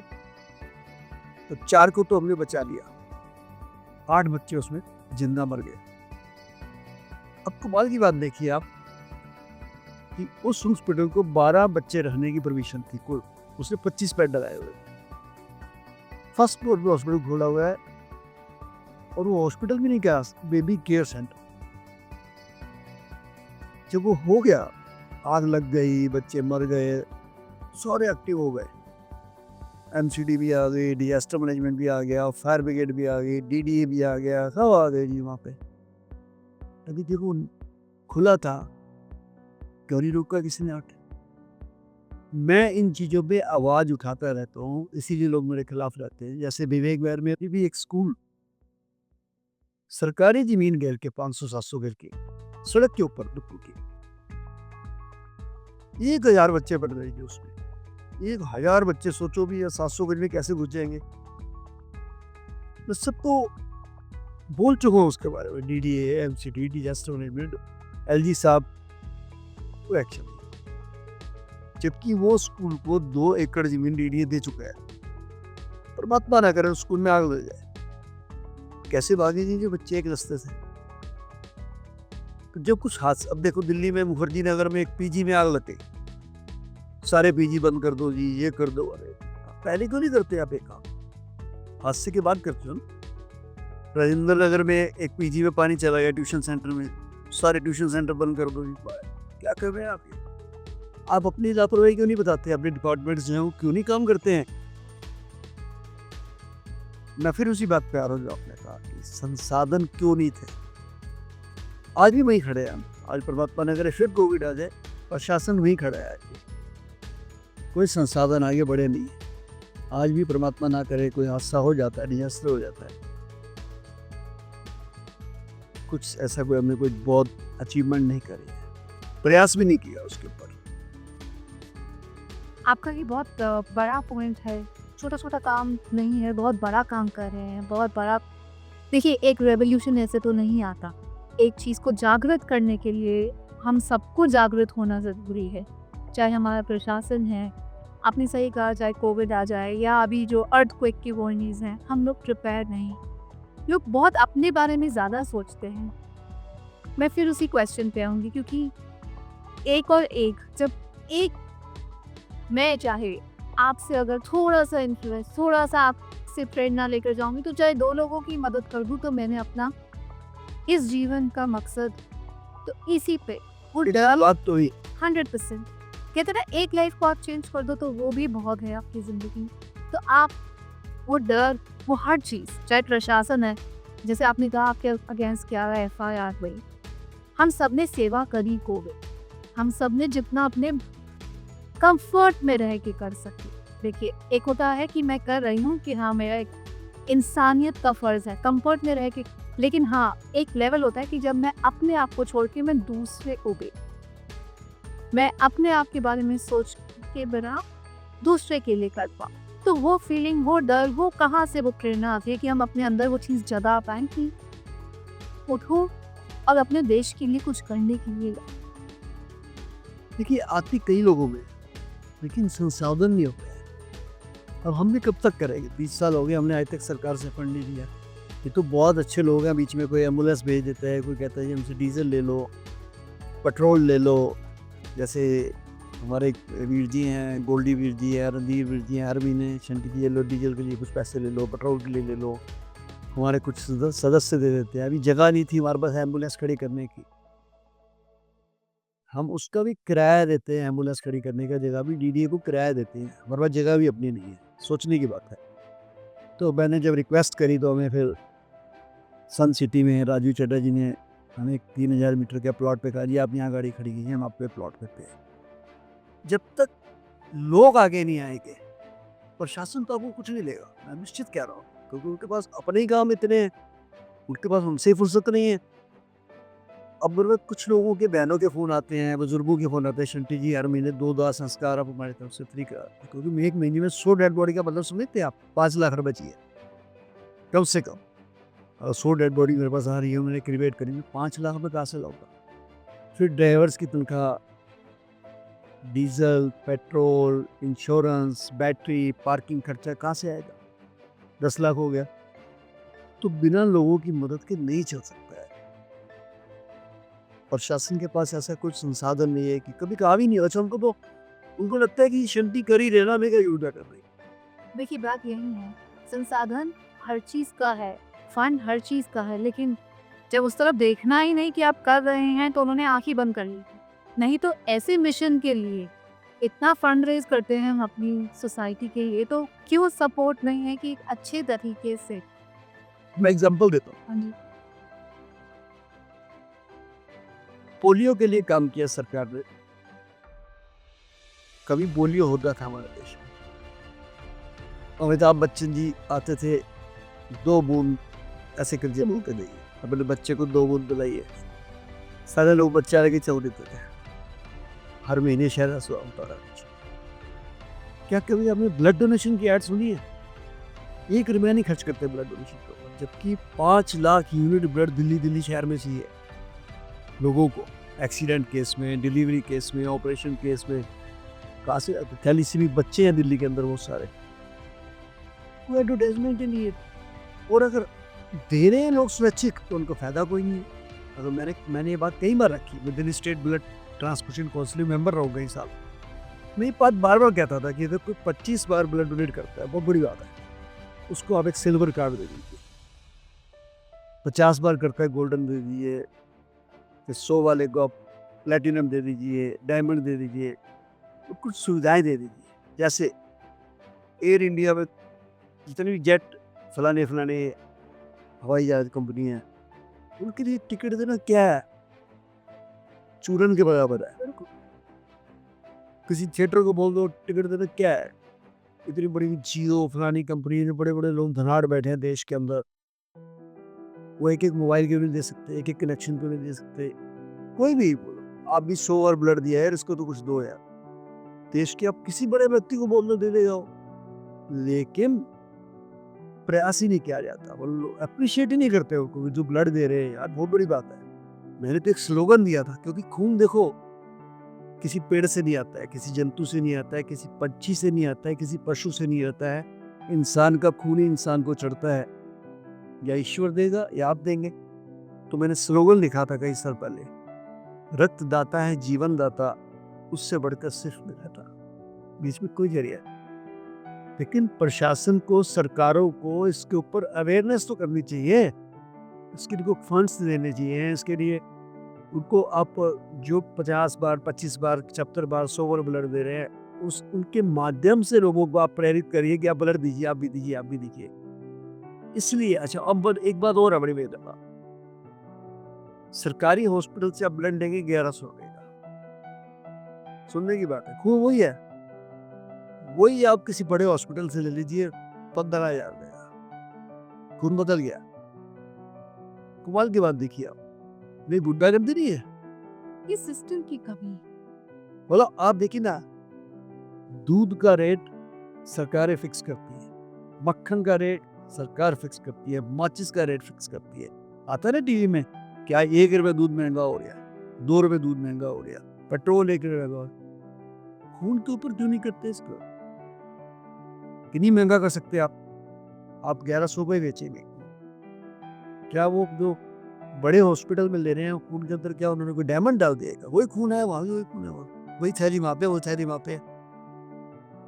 S2: तो 4 को तो हमने बचा लिया, 8 बच्चे उसमें जिंदा मर गए। अब कमाल की बात देखिए आप कि उस हॉस्पिटल को 12 बच्चे रहने की परमिशन थी, कोई उसने 25 बेड लगाए हुए। फर्स्ट फ्लोर पे हॉस्पिटल खोला हुआ है, और वो हॉस्पिटल भी नहीं क्या, बेबी केयर सेंटर। जब वो हो गया, आग लग गई, बच्चे मर गए, सारे एक्टिव हो गए, MCD भी आ गई, डिजास्टर मैनेजमेंट भी आ गया, फायर ब्रिगेड भी आ गई, DDA भी आ गया, सब आ गए जी वहाँ पे। अभी देखो खुला था, क्यों नहीं रोका किसी ने आके? मैं इन चीज़ों पे आवाज़ उठाता रहता हूँ, इसीलिए लोग मेरे खिलाफ रहते हैं। जैसे विवेक विहार में अभी भी एक स्कूल सरकारी जमीन घेर के 500-700 गज की सड़क के ऊपर दुक्कू की, 1,000 बच्चे पढ़ रहे थे उसमें। 1,000 बच्चे, सोचो भी, या 700 गज में कैसे घुस जाएंगे? मैं सबको बोल चुका हूँ उसके बारे में, DDA, MCD, disaster management, LG साहब, कोई एक्शन नहीं। जबकि वो स्कूल को 2 एकड़ जमीन डीडीए दे चुका है। परमात्मा ना करे उस स्कूल में आग लग जाए, कैसे भागेंगे बच्चे एक रास्ते से। तो जब कुछ हादसा, अब देखो दिल्ली में मुखर्जी नगर में एक पीजी में आग लग गई, सारे पीजी बंद कर दो जी, ये कर दो। अरे पहले क्यों नहीं करते आप एक काम, हादसे के बाद करते हो ना। राजेंद्र नगर में एक पीजी में पानी चला गया, ट्यूशन सेंटर में, सारे ट्यूशन सेंटर बंद कर दो जी। क्या कर रहे हैं आप ये? आप अपनी लापरवाही क्यों नहीं बताते? अपने डिपार्टमेंट्स जो हैं वो क्यों नहीं काम करते हैं? मैं फिर उसी बात पे आ रहा हूँ जो आपने कहा कि संसाधन क्यों नहीं थे। आज भी वहीं खड़े हैं हम। आज परमात्मा न करे फिर कोविड आ जाए, प्रशासन वहीं खड़ा है। आज भी कोई संसाधन आगे बढ़े नहीं है। आज भी परमात्मा ना करे कोई हादसा हो जाता है, डिजास्टर हो जाता है, कुछ ऐसा कोई हमने कोई बहुत अचीवमेंट नहीं करी है, प्रयास भी नहीं किया उसके ऊपर।
S1: आपका ये बहुत बड़ा पॉइंट है। छोटा छोटा काम नहीं है, बहुत बड़ा काम कर रहे हैं, बहुत बड़ा। देखिए, एक रेवोल्यूशन ऐसे तो नहीं आता। एक चीज़ को जागृत करने के लिए हम सबको जागृत होना ज़रूरी है। चाहे हमारा प्रशासन है, आपने सही कहा, चाहे कोविड आ जाए या अभी जो अर्थक्वेक की वार्निंग्स हैं, हम लोग प्रिपेयर नहीं। लोग बहुत अपने बारे में ज़्यादा सोचते हैं। मैं फिर उसी क्वेश्चन पे आऊँगी, क्योंकि एक और एक, जब एक मैं चाहे आपसे अगर थोड़ा सा इन्फ्लुएंस, थोड़ा सा आपसे प्रेरणा लेकर जाऊंगी, तो चाहे 2 लोगों की मदद कर दूं, तो मैंने अपना इस जीवन का मकसद तो इसी पे
S2: बात तो ही
S1: 100%। कहते ना, एक लाइफ को आप चेंज कर दो तो वो भी बहुत है आपकी ज़िंदगी में। तो आप वो डर, वो हर चीज़, चाहे प्रशासन है, जैसे आपने कहा आपके अगेंस्ट क्या है, FIR हुई, हम सब ने सेवा करी कोविड, हम सब ने जितना अपने कंफर्ट में रह के कर सके। देखिए, एक होता है कि मैं कर रही हूँ कि हाँ मेरा एक इंसानियत का फ़र्ज़ है कंफर्ट में रह के, लेकिन हाँ एक लेवल होता है कि जब मैं अपने आप को छोड़ के मैं दूसरे को भी, मैं अपने आप के बारे में सोच के बिना दूसरे के लिए कर पाऊँ, तो वो फीलिंग, वो डर, वो कहाँ से वो प्रेरणा आती है कि हम अपने अंदर वो चीज़ जगा पाएँ कि उठो और अपने देश के लिए कुछ करने के लिए।
S2: देखिए, आती कई लोगों में, लेकिन संसाधन नहीं होते हैं। अब हम भी कब तक करेंगे? 20 साल हो गए, हमने आज तक सरकार से फंड नहीं लिया। ये तो बहुत अच्छे लोग हैं, बीच में कोई एम्बुलेंस भेज देता है, कोई कहता है जी हमसे डीजल ले लो, पेट्रोल ले लो। जैसे हमारे वीर जी हैं, गोल्डी वीर जी है, रणधीर वीर जी हैं, हर महीने शंटी जी ले लो, डीजल के लिए कुछ पैसे ले लो, पेट्रोल के लिए ले लो। हमारे कुछ सदस्य दे देते हैं। अभी जगह नहीं थी हमारे पास एम्बुलेंस खड़ी करने की, हम उसका भी किराया देते हैं। एम्बुलेंस खड़ी करने का जगह भी डीडीए को किराया देते हैं। हमारे पास जगह भी अपनी नहीं है, सोचने की बात है। तो मैंने जब रिक्वेस्ट करी तो हमें फिर सन सिटी में राजू चड्डा जी ने हमें 3000 मीटर के प्लॉट पे कहा जी आप यहाँ गाड़ी खड़ी कीजिए, हम आपके प्लॉट पे पे। जब तक लोग आगे नहीं आएंगे, प्रशासन तो आपको कुछ नहीं लेगा, मैं निश्चित कह रहा हूँ, क्योंकि उनके पास अपने ही काम इतने हैं, उनके पास हमसे फुर्सत नहीं है। अब मतलब कुछ लोगों के बहनों के फ़ोन आते हैं, बुजुर्गों के फ़ोन आते हैं, शंटी जी हर महीने 2 दाह संस्कार आप हमारी तरफ से फ्री करा, क्योंकि एक महीने में 100 डेड बॉडी का मतलब समझते हैं आप, 5 लाख रुपए चाहिए कम से कम। 100 डेड बॉडी मेरे पास आ रही है, उन्होंने क्रिएट करी, 5 लाख रुपए कहाँ से लाऊंगा? फिर ड्राइवर्स की तनख्वाह, diesel, petrol, insurance, battery, parking खर्चा कहाँ से आएगा? 10 लाख हो गया। तो बिना लोगों की मदद के नहीं चल सकता है। प्रशासन के पास ऐसा कुछ संसाधन नहीं है कि कभी कहा भी नहीं। अच्छा, उनको लगता है कि शंटी कर ही रहना, मैं क्या यूटा कर रही।
S1: देखिए, बात यही है, संसाधन हर चीज़ का है, फंड हर चीज़ का है, लेकिन जब उस तरफ देखना ही नहीं कि आप कर रहे हैं, तो उन्होंने आँख ही बंद कर ली। नहीं तो ऐसे मिशन के लिए इतना फंड रेज करते हैं हम अपनी सोसाइटी के लिए, तो क्यों सपोर्ट नहीं है कि एक अच्छे तरीके से।
S2: मैं एग्जांपल देता हूँ,
S1: हाँ जी।
S2: पोलियो के लिए काम किया सरकार ने। कभी पोलियो होता था हमारे देश में, अमिताभ बच्चन जी आते थे, 2 बूंद ऐसे करके मुंह पे देइए, अपने बच्चे को 2 बूंद पिलाइए। सारे लोग बच्चा लेके चल देते थे। हर महीने शहर हंसुआ होता रहा। क्या कभी आपने ब्लड डोनेशन की ऐड सुनी है? 1 रुपया नहीं खर्च करते ब्लड डोनेशन के ऊपर, जबकि 5 लाख यूनिट ब्लड दिल्ली शहर में चाहिए लोगों को, एक्सीडेंट केस में, डिलीवरी केस में, ऑपरेशन केस में। कहाँ से थैलीसीमिक बच्चे हैं दिल्ली के अंदर बहुत सारे, कोई एडवर्टाइजमेंट ही नहीं है। और अगर दे रहे हैं लोग स्वैच्छिक तो उनको फायदा कोई नहीं है। अगर मैंने ये बात कई बार रखी, मैं Delhi state blood transfusion council member रहा हूँ कई साल। मैं ये बात बार बार कहता था कि अगर कोई 25 बार ब्लड डोनेट करता है बहुत बड़ी बात है, उसको आप एक सिल्वर कार्ड दे दीजिए। 50 बार करता है गोल्डन दे दीजिए, फिर 100 वाले को आप प्लेटिनम दे दीजिए, डायमंड दे दीजिए, तो कुछ सुविधाएं दे दीजिए। जैसे एयर इंडिया में जितने भी जेट फलाने हवाई जहाज कंपनी है, उनके लिए टिकट देना क्या है, चूरन के बराबर है। किसी थिएटर को बोल दो टिकट देना क्या है। इतनी बड़ी जियो फलानी कंपनी में बड़े बड़े लोग धनाढ़ बैठे हैं देश के अंदर, वो एक एक मोबाइल के भी दे सकते, एक एक कनेक्शन पे भी दे सकते। कोई भी बोलो आप भी 100 बार ब्लड दिया है, इसको तो कुछ दो यार। देश के आप किसी बड़े व्यक्ति को बोल दो दे देगा, लेकिन प्रयास ही नहीं किया जाता। वो लोग अप्रिशिएट ही नहीं करते उनको जो ब्लड दे रहे हैं यार, बहुत बड़ी बात है। मैंने तो एक स्लोगन दिया था, क्योंकि खून देखो किसी पेड़ से नहीं आता है, किसी जंतु से नहीं आता है, किसी पंछी से नहीं आता है, किसी पशु से नहीं आता है। इंसान का खून ही इंसान को चढ़ता है, या ईश्वर देगा या आप देंगे। तो मैंने स्लोगन लिखा था कई साल पहले, रक्त दाता है जीवन दाता, उससे बढ़कर सिर्फ मेरा था। बीच में कोई जरिया, लेकिन प्रशासन को, सरकारों को इसके ऊपर अवेयरनेस तो करनी चाहिए। इसके लिए फंड्स देने चाहिए। इसके लिए उनको आप जो 50 बार 25 बार 75 बार 100 बार ब्लड दे रहे हैं, उनके माध्यम से लोगों को आप प्रेरित करिए कि आप ब्लड दीजिए, आप भी दीजिए, आप भी दीजिए। इसलिए अच्छा, अब एक बात और है बड़ी बेदफा, सरकारी हॉस्पिटल से आप ब्लड लेंगे 1100 रुपए का। सुनने की बात है, खून वही है, वही आप किसी बड़े हॉस्पिटल से ले लीजिए 15,000 रुपए का, खून बदल गया। कमाल की बात देखिए आप, नहीं बुढ़ा जब नहीं है,
S1: ये सिस्टम की कमी।
S2: बोलो आप देखिए ना, दूध का रेट सरकारें फिक्स करती है, मक्खन का रेट सरकार फिक्स करती है, माचिस का रेट फिक्स करती है। आता है ना टीवी में, क्या 1 रुपये दूध महंगा हो गया, 2 रुपये दूध महंगा हो गया, पेट्रोल 1 रुपये महंगा। खून के ऊपर क्यों नहीं करते इसको? कितनी महंगा कर सकते आप 1100 रुपये बेचेंगे। क्या वो जो बड़े हॉस्पिटल में ले रहे हैं खून के अंदर, क्या उन्होंने कोई डायमंड डाल दिया? वही खून है वहाँ, वही खून है वहाँ, वही थैली वहाँ पे, वो थैली वहाँ पे।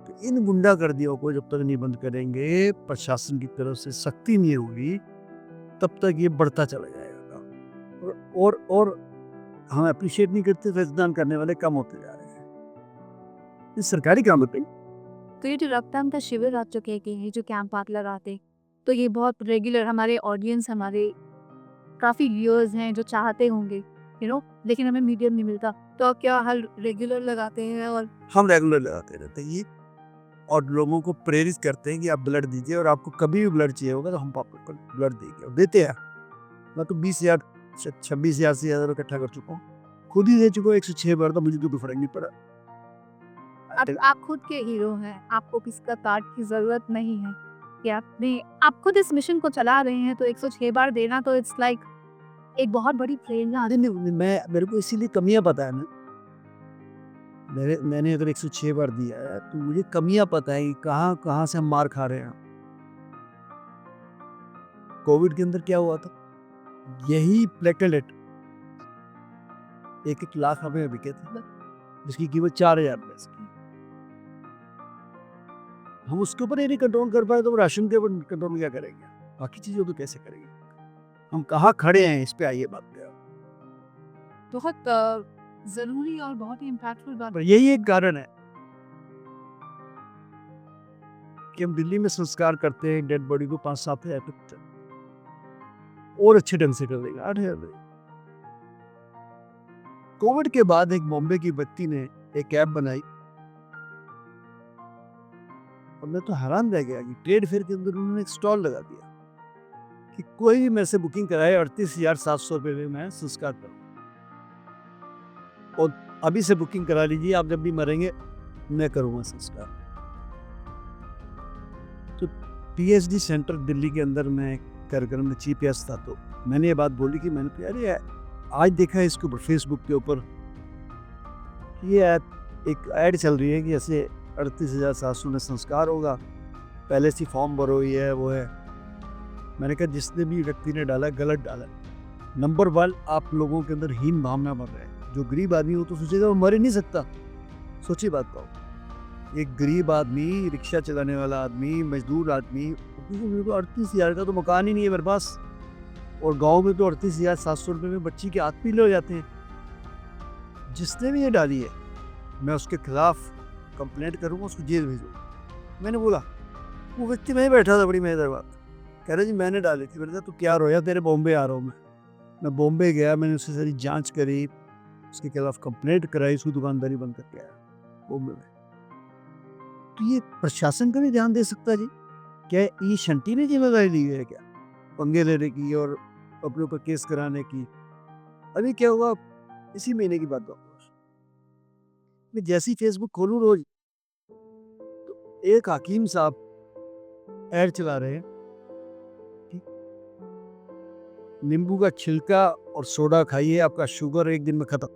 S2: तो इन गुंडागर्दियों को जब तक नहीं बंद करेंगे, प्रशासन की तरफ से सख्ती नहीं होगी, तब तक ये बढ़ता चला जाएगा। और हम अप्रिशिएट नहीं करते, रक्तदान करने वाले कम होते जा रहे हैं। ये सरकारी काम होते हैं।
S1: तो ये जो रक्तदान का शिविर आप जो कह के हैं, जो कैंप आप लगाते, तो ये बहुत रेगुलर हमारे ऑडियंस, हमारे काफ़ी व्यूअर्स हैं जो चाहते होंगे, लेकिन हमें मीडियम नहीं मिलता, तो आप क्या हर रेगुलर लगाते हैं? और
S2: हम रेगुलर लगाते रहते हैं ये, और लोगों को प्रेरित करते हैं कि आप ब्लड दीजिए, और आपको कभी भी ब्लड चाहिए होगा तो हम आपको ब्लड देंगे, और देते हैं। मैं तो 20,000 26,000 से ज़्यादा इकट्ठा कर चुका हूँ, खुद ही दे चुका हूँ 106 बार, तो मुझे कोई फर्क नहीं पड़ा।
S1: आप खुद के हीरो हैं, आपको किसी का कार्ड की ज़रूरत नहीं है कि आप खुद इस मिशन को चला रहे हैं, तो 106 बार देना तो इट्स लाइक एक बहुत बड़ी प्रेरणा।
S2: मेरे को इसीलिए कमियां पता है ना, मैंने अगर 106 बार दिया है तो मुझे कमियां पता है कि कहाँ से हम मार खा रहे हैं। कोविड के अंदर क्या हुआ था, यही प्लेटलेट 1-1 लाख हमें बिके थे, जिसकी कीमत 4,000 रुपए। हम उसके ऊपर नहीं कंट्रोल कर पाए तो राशन के ऊपर कंट्रोल क्या करेंगे, बाकी चीजों तो कैसे करेंगे? हम कहाँ खड़े हैं, इस पे आइए बात करें।
S1: बहुत जरूरी और बहुत ही इम्पैक्टफुल बात।
S2: पर यही एक कारण है कि हम दिल्ली में संस्कार करते हैं डेड बॉडी को 5-7 हज़ार तक, और अच्छे ढंग से कर देगा 8,000। कोविड के बाद एक बॉम्बे की व्यक्ति ने एक ऐप बनाई, और मैं तो हैरान रह गया कि ट्रेड फेयर के अंदर उन्होंने एक स्टॉल लगा दिया कि कोई भी मेरे से बुकिंग कराए 38,700 रुपये में मैं संस्कार करूँ, और अभी से बुकिंग करा लीजिए, आप जब भी मरेंगे मैं करूँगा संस्कार। तो PhD सेंटर दिल्ली के अंदर मैं कार्यक्रम में चीफ गेस्ट था, तो मैंने ये बात बोली कि मैंने अरे आज देखा है इसके ऊपर फेसबुक के ऊपर ये ऐप एक ऐड चल रही है कि ऐसे 38,700 में संस्कार होगा, पहले से फॉर्म भरो, ये है वो है। मैंने कहा जिसने भी व्यक्ति ने डाला गलत डाला। नंबर 1, आप लोगों के अंदर हीन भावना भर रहे हैं। जो गरीब आदमी हो तो सोचेगा वो मर ही नहीं सकता। सोचिए बात को, एक गरीब आदमी, रिक्शा चलाने वाला आदमी, मजदूर आदमी, मेरे को 38,000 का तो मकान ही नहीं है मेरे पास, और गांव में तो 38,700 रुपये में बच्ची के हाथ पीले हो जाते हैं। जिसने भी ये डाली है मैं उसके खिलाफ कंप्लेंट करूँगा, उसको जेल भेजूँगा। मैंने बोला, वो व्यक्ति वहीं बैठा था, बड़ी मजेदार बात, कह रहा जी मैंने डाली थी। मैंने कहा तो क्या रोया, तेरे बॉम्बे आ रहा हूँ मैं बॉम्बे गया, मैंने उससे सारी जांच करी, उसके खिलाफ कंप्लेंट कराई, उसकी दुकानदारी बंद करके आया बॉम्बे में। तो ये प्रशासन का भी ध्यान दे सकता जी? क्या ये शंटी ने जिम्मेदारी ली है क्या पंगे लेने की और अपने ऊपर केस कराने की? अभी क्या हुआ, इसी महीने की बात बताऊँ, मैं जैसी फेसबुक खोलूँ रोज, तो एक हकीम साहब ऐड चला रहे हैं, नींबू का छिलका और सोडा खाइए, आपका शुगर एक दिन में खत्म।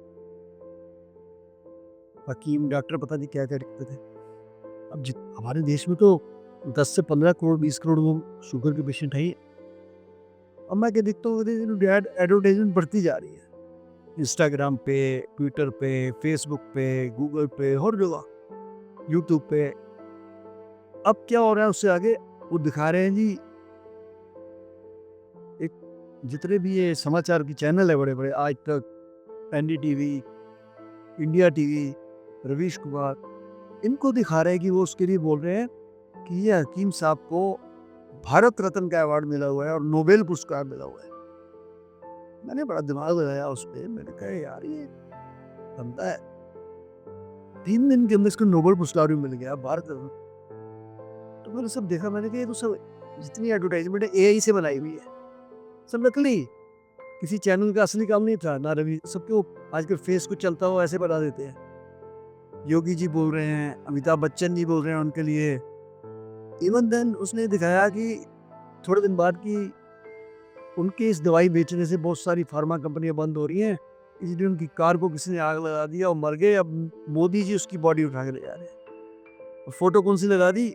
S2: हकीम डॉक्टर पता नहीं क्या क्या लिखते थे। अब हमारे देश में तो 10 से 15 करोड़ 20 करोड़ लोग शुगर के पेशेंट है। अब मैं क्या देखता हूँ, एडवर्टाइजमेंट बढ़ती जा रही है, इंस्टाग्राम पे, ट्विटर पे, फेसबुक पे, गूगल पे, हर जगह, यूट्यूब पे। अब क्या हो रहा है उससे आगे, वो दिखा रहे हैं जी, एक जितने भी ये समाचार की चैनल है बड़े बड़े, आज तक, NDTV, India TV, Ravish Kumar, इनको दिखा रहे हैं कि वो उसके लिए बोल रहे हैं कि ये हकीम साहब को भारत रत्न का अवार्ड मिला हुआ है और नोबेल पुरस्कार मिला हुआ है। मैंने बड़ा दिमाग लगाया उस पर, मैंने कहा यार ये बनता है, 3 दिन के अंदर इसको नोबेल पुरस्कार भी मिल गया, भारत रत्न। तो मैंने सब देखा, मैंने कहा ये तो सब जितनी एडवर्टाइजमेंट है एआई से बनाई हुई है, सब नकली, किसी चैनल का असली काम नहीं था ना। रवि सबको आजकल फेस को चलता हुआ ऐसे बना देते हैं। योगी जी बोल रहे हैं, अमिताभ बच्चन जी बोल रहे हैं उनके लिए। इवन देन उसने दिखाया कि थोड़े दिन बाद कि उनके इस दवाई बेचने से बहुत सारी फार्मा कंपनियां बंद हो रही हैं, इसलिए उनकी कार को किसी ने आग लगा दिया और मर गए। अब मोदी जी उसकी बॉडी उठा के ले जा रहे हैं। और फोटो कौन सी लगा दी,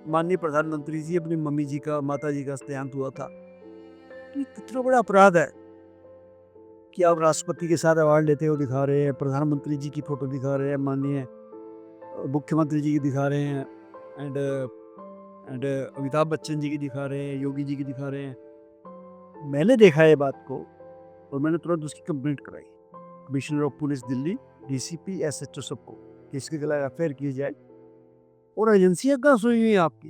S2: माननीय प्रधानमंत्री जी, अपनी मम्मी जी का, माता जी का देहांत हुआ था। तो ये कितना बड़ा अपराध है कि आप राष्ट्रपति के साथ अवार्ड लेते हो दिखा रहे हैं, प्रधानमंत्री जी की फोटो दिखा रहे हैं, माननीय मुख्यमंत्री जी की दिखा रहे हैं, एंड अमिताभ बच्चन जी की दिखा रहे हैं, योगी जी की दिखा रहे हैं। मैंने देखा ये बात को और मैंने तुरंत उसकी कंप्लेंट कराई commissioner of police Delhi, DCP, SHO सबको कि इसके खिलाफ एफआईआर की जाए। और एजेंसियां कहाँ सोई हुई हैं आपकी?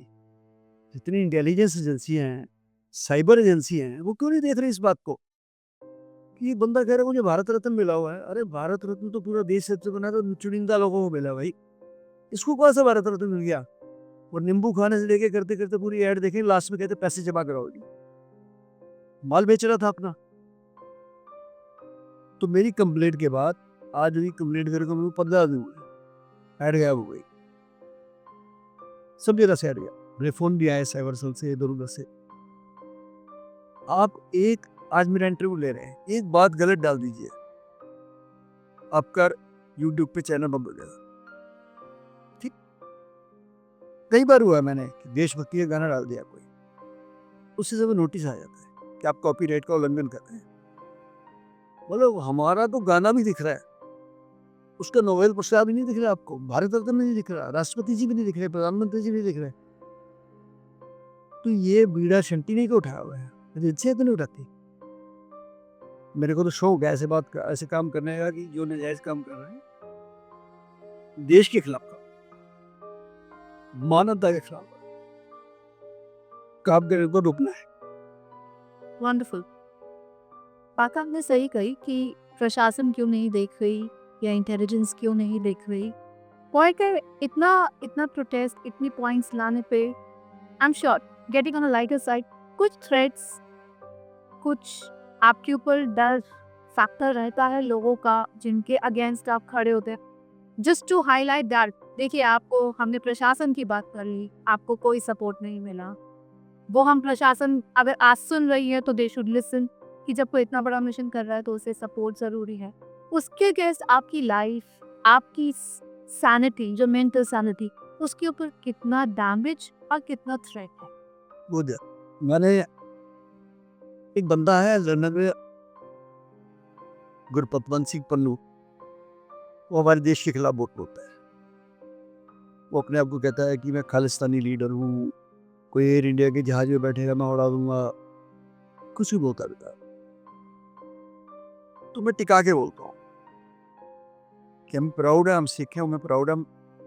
S2: जितनी इंटेलिजेंस एजेंसियां हैं, साइबर एजेंसियां हैं, वो क्यों नहीं देख रही इस बात को कि ये बंदा कह रहा है मुझे भारत रत्न मिला हुआ है। अरे भारत रत्न तो पूरा देश से बना, तो चुनिंदा लोगों को मिला भाई, इसको कौन सा भारत रत्न मिल गया? और नींबू खाने से लेके करते करते पूरी ऐड देखें, लास्ट में कहते पैसे जमा कराओगी, माल बेच रहा था अपना। तो मेरी कंप्लेंट के बाद आज भी कंप्लेंट करके मेरे को 15 दिन हुए, ऐड गायब हो गई, सब जगह से ऐड गया। मेरे फोन भी आए साइबर सेल से, इधर उधर से। आप एक, आज मेरा इंटरव्यू ले रहे हैं, एक बात गलत डाल दीजिए, आपका यूट्यूब पे चैनल बंद हो जाएगा। ठीक, कई बार हुआ मैंने कि देशभक्ति का गाना डाल दिया कोई, उससे सब नोटिस आ जाता है कि आप कॉपीराइट का उल्लंघन कर रहे हैं। मतलब हमारा तो गाना भी दिख रहा है, उसका नोबेल पुरस्कार भी नहीं दिख रहा आपको, भारत रत्न नहीं दिख रहा, राष्ट्रपति जी भी नहीं दिख रहे, प्रधानमंत्री जी भी दिख रहे। तो ये बीड़ा शंटी नहीं को उठाया हुआ है, एजेंसियां तो नहीं उठाती। मेरे को तो शौक है ऐसे काम करने का कि जो नाजायज काम कर रहे हैं, देश के खिलाफ काम, मानवता के खिलाफ काम करने को रोकना है।
S1: वंडरफुल। बात आपने सही कही कि प्रशासन क्यों नहीं देख रही या इंटेलिजेंस क्यों नहीं देख रही। पॉइंट है, इतना इतना प्रोटेस्ट, इतनी पॉइंट्स लाने पे I am sure getting on a lighter side, कुछ थ्रेट्स, कुछ आपके ऊपर डर फैक्टर रहता है लोगों का जिनके अगेंस्ट आप खड़े होते हैं। जस्ट टू हाईलाइट दैट, देखिए आपको, हमने प्रशासन की बात कर ली, आपको कोई सपोर्ट नहीं मिला, वो हम प्रशासन अगर आज सुन रही है तो दे शुड लिसन कि जब कोई इतना बड़ा मिशन कर रहा है तो उसे सपोर्ट ज़रूरी है। उसके अगेंस्ट आपकी लाइफ, आपकी सैनिटी, जो मेंटल सैनिटी, उसके ऊपर कितना डैमेज और कितना थ्रेट है?
S2: वो मैंने एक बंदा है लंदन में, गुरपतवंत सिंह पन्नू, वो हमारे देश के खिलाफ बहुत बोलता है। वो अपने आप को कहता है कि मैं खालिस्तानी लीडर हूँ, कोई एयर इंडिया के जहाज में बैठेगा मैं उड़ा दूंगा, कुछ भी बोलता रहता है। तो मैं टिका के बोलता हूँ कि हम प्राउड है, हम सिख हैं, मैं प्राउड है, हम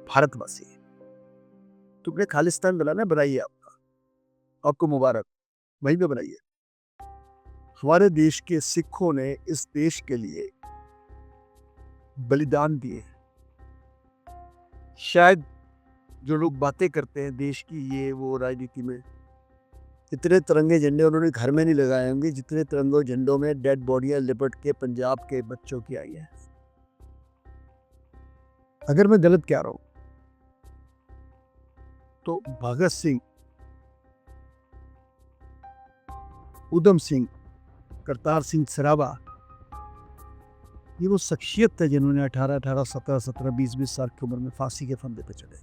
S2: भारतवासी हैं। तुमने खालिस्तान बनाना, बनाइए, आपको मुबारक, वहीं पे बनाइए। हमारे देश के सिखों ने इस देश के लिए बलिदान दिए। शायद जो लोग बातें करते हैं देश की ये वो राजनीति में, इतने तिरंगे झंडे उन्होंने घर में नहीं लगाए होंगे जितने तिरंगों झंडों में डेड बॉडियां लिपट के पंजाब के बच्चों की आई है। अगर मैं गलत कह रहा हूं तो भगत सिंह, उधम सिंह, करतार सिंह सराबा, ये वो शख्सियत है जिन्होंने 18-18, 17-17, 20-20 साल की उम्र में फांसी के फंदे पे चढ़े।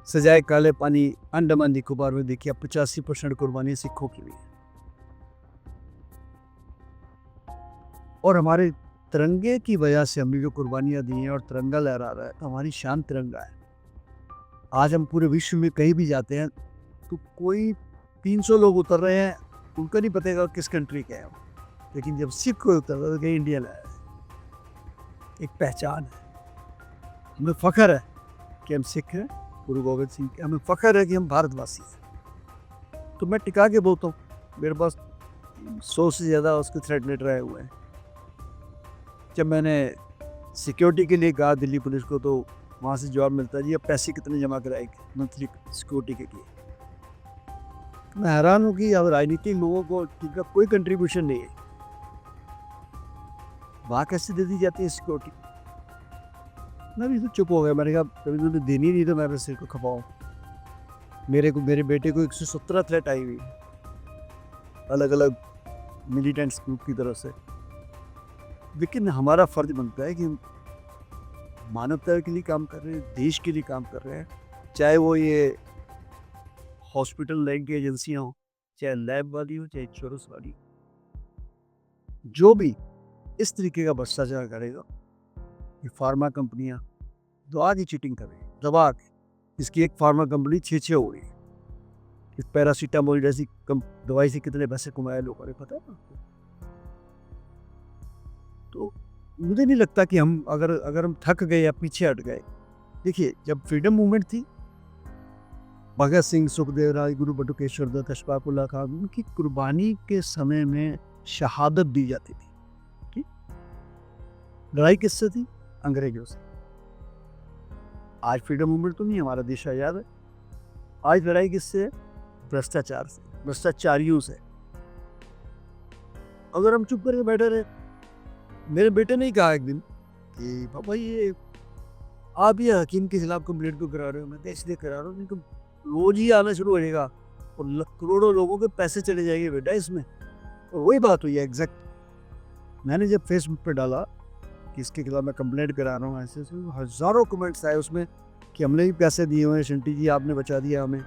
S2: सजाए काले पानी अंडमान निकोबार में देखिए 85% कुर्बानी सिखों की हुई है। और हमारे तिरंगे की वजह से हमने जो कुर्बानियां दी हैं और तिरंगा लहरा रहा है, तो हमारी शान तिरंगा है। आज हम पूरे विश्व में कहीं भी जाते हैं तो कोई 300 लोग उतर रहे हैं, उनको नहीं पता किस कंट्री के हैं, लेकिन जब सिख कोई उतर रहा है तो कहीं इंडियन है। एक पहचान है, हमें फख्र है कि हम सिख हैं, गुरु गोविंद सिंह के, हमें फख्र है कि हम भारतवासी हैं। तो मैं टिका के बोलता हूँ, मेरे पास 100 से ज़्यादा उसके थ्रेड लेटर आए हुए हैं। जब मैंने सिक्योरिटी के लिए कहा दिल्ली पुलिस को, तो वहाँ से जवाब मिलता है जी अब पैसे कितने जमा कराएंगे मंथली सिक्योरिटी के लिए। तो मैं हैरान हूँ कि अब राजनीतिक लोगों को इनका कोई कंट्रीब्यूशन नहीं है, वहाँ कैसे दे दी जाती है सिक्योरिटी। मैं भी तो चुप हो गया, मैंने कहा कभी तुमने देनी नहीं तो मैं अपने सिर को खपाऊँ। मेरे बेटे को 117 थ्रेट आई हुई अलग अलग मिलिटेंट्स ग्रुप की तरफ से। लेकिन हमारा फर्ज बनता है कि हम मानवता के लिए काम कर रहे हैं, देश के लिए काम कर रहे हैं, चाहे वो ये हॉस्पिटल लाइन की एजेंसियाँ हों, चाहे लैब वाली हो, चाहे इंश्योरेंस वाली, जो भी इस तरीके का भ्रष्टाचार करेगा, ये फार्मा कंपनियां दवा की चीटिंग कर रही है, दवा की। इसकी एक फार्मा कंपनी 6 हो गई। इस पैरासीटामोल जैसी दवाई से कितने पैसे कमाए लोगों ने, पता है आपको? तो मुझे नहीं लगता कि हम अगर हम थक गए या पीछे हट गए। देखिए, जब फ्रीडम मूवमेंट थी, भगत सिंह, सुखदेव राय, गुरु बटुकेश्वर दत्त, अशफाक उल्लाह खान, उनकी कुर्बानी के समय में शहादत दी जाती थी। ठीक? लड़ाई किससे थी? अंग्रेजों से। आज फ्रीडम मूवमेंट तो नहीं, हमारा देश आजाद है। आज लड़ाई किससे है? भ्रष्टाचार से, भ्रष्टाचारियों से। अगर हम चुप करके बैठे रहे, मेरे बेटे ने ही कहा एक दिन कि पापा ये आप ये हकीम के खिलाफ कंप्लेंट क्यों करा रहे हो? मैं तो इसलिए करा रहा हूँ नहीं तो रोज ही आना शुरू हो जाएगा और करोड़ों लोगों के पैसे चले जाएंगे बेटा इसमें। और वही बात हुई है एग्जैक्ट। मैंने जब फेसबुक पे डाला कि इसके खिलाफ मैं कंप्लेंट करा रहा हूँ, ऐसे हज़ारों कमेंट्स आए उसमें कि हमने भी पैसे दिए हुए हैं, शंटी जी आपने बचा दिया हमें,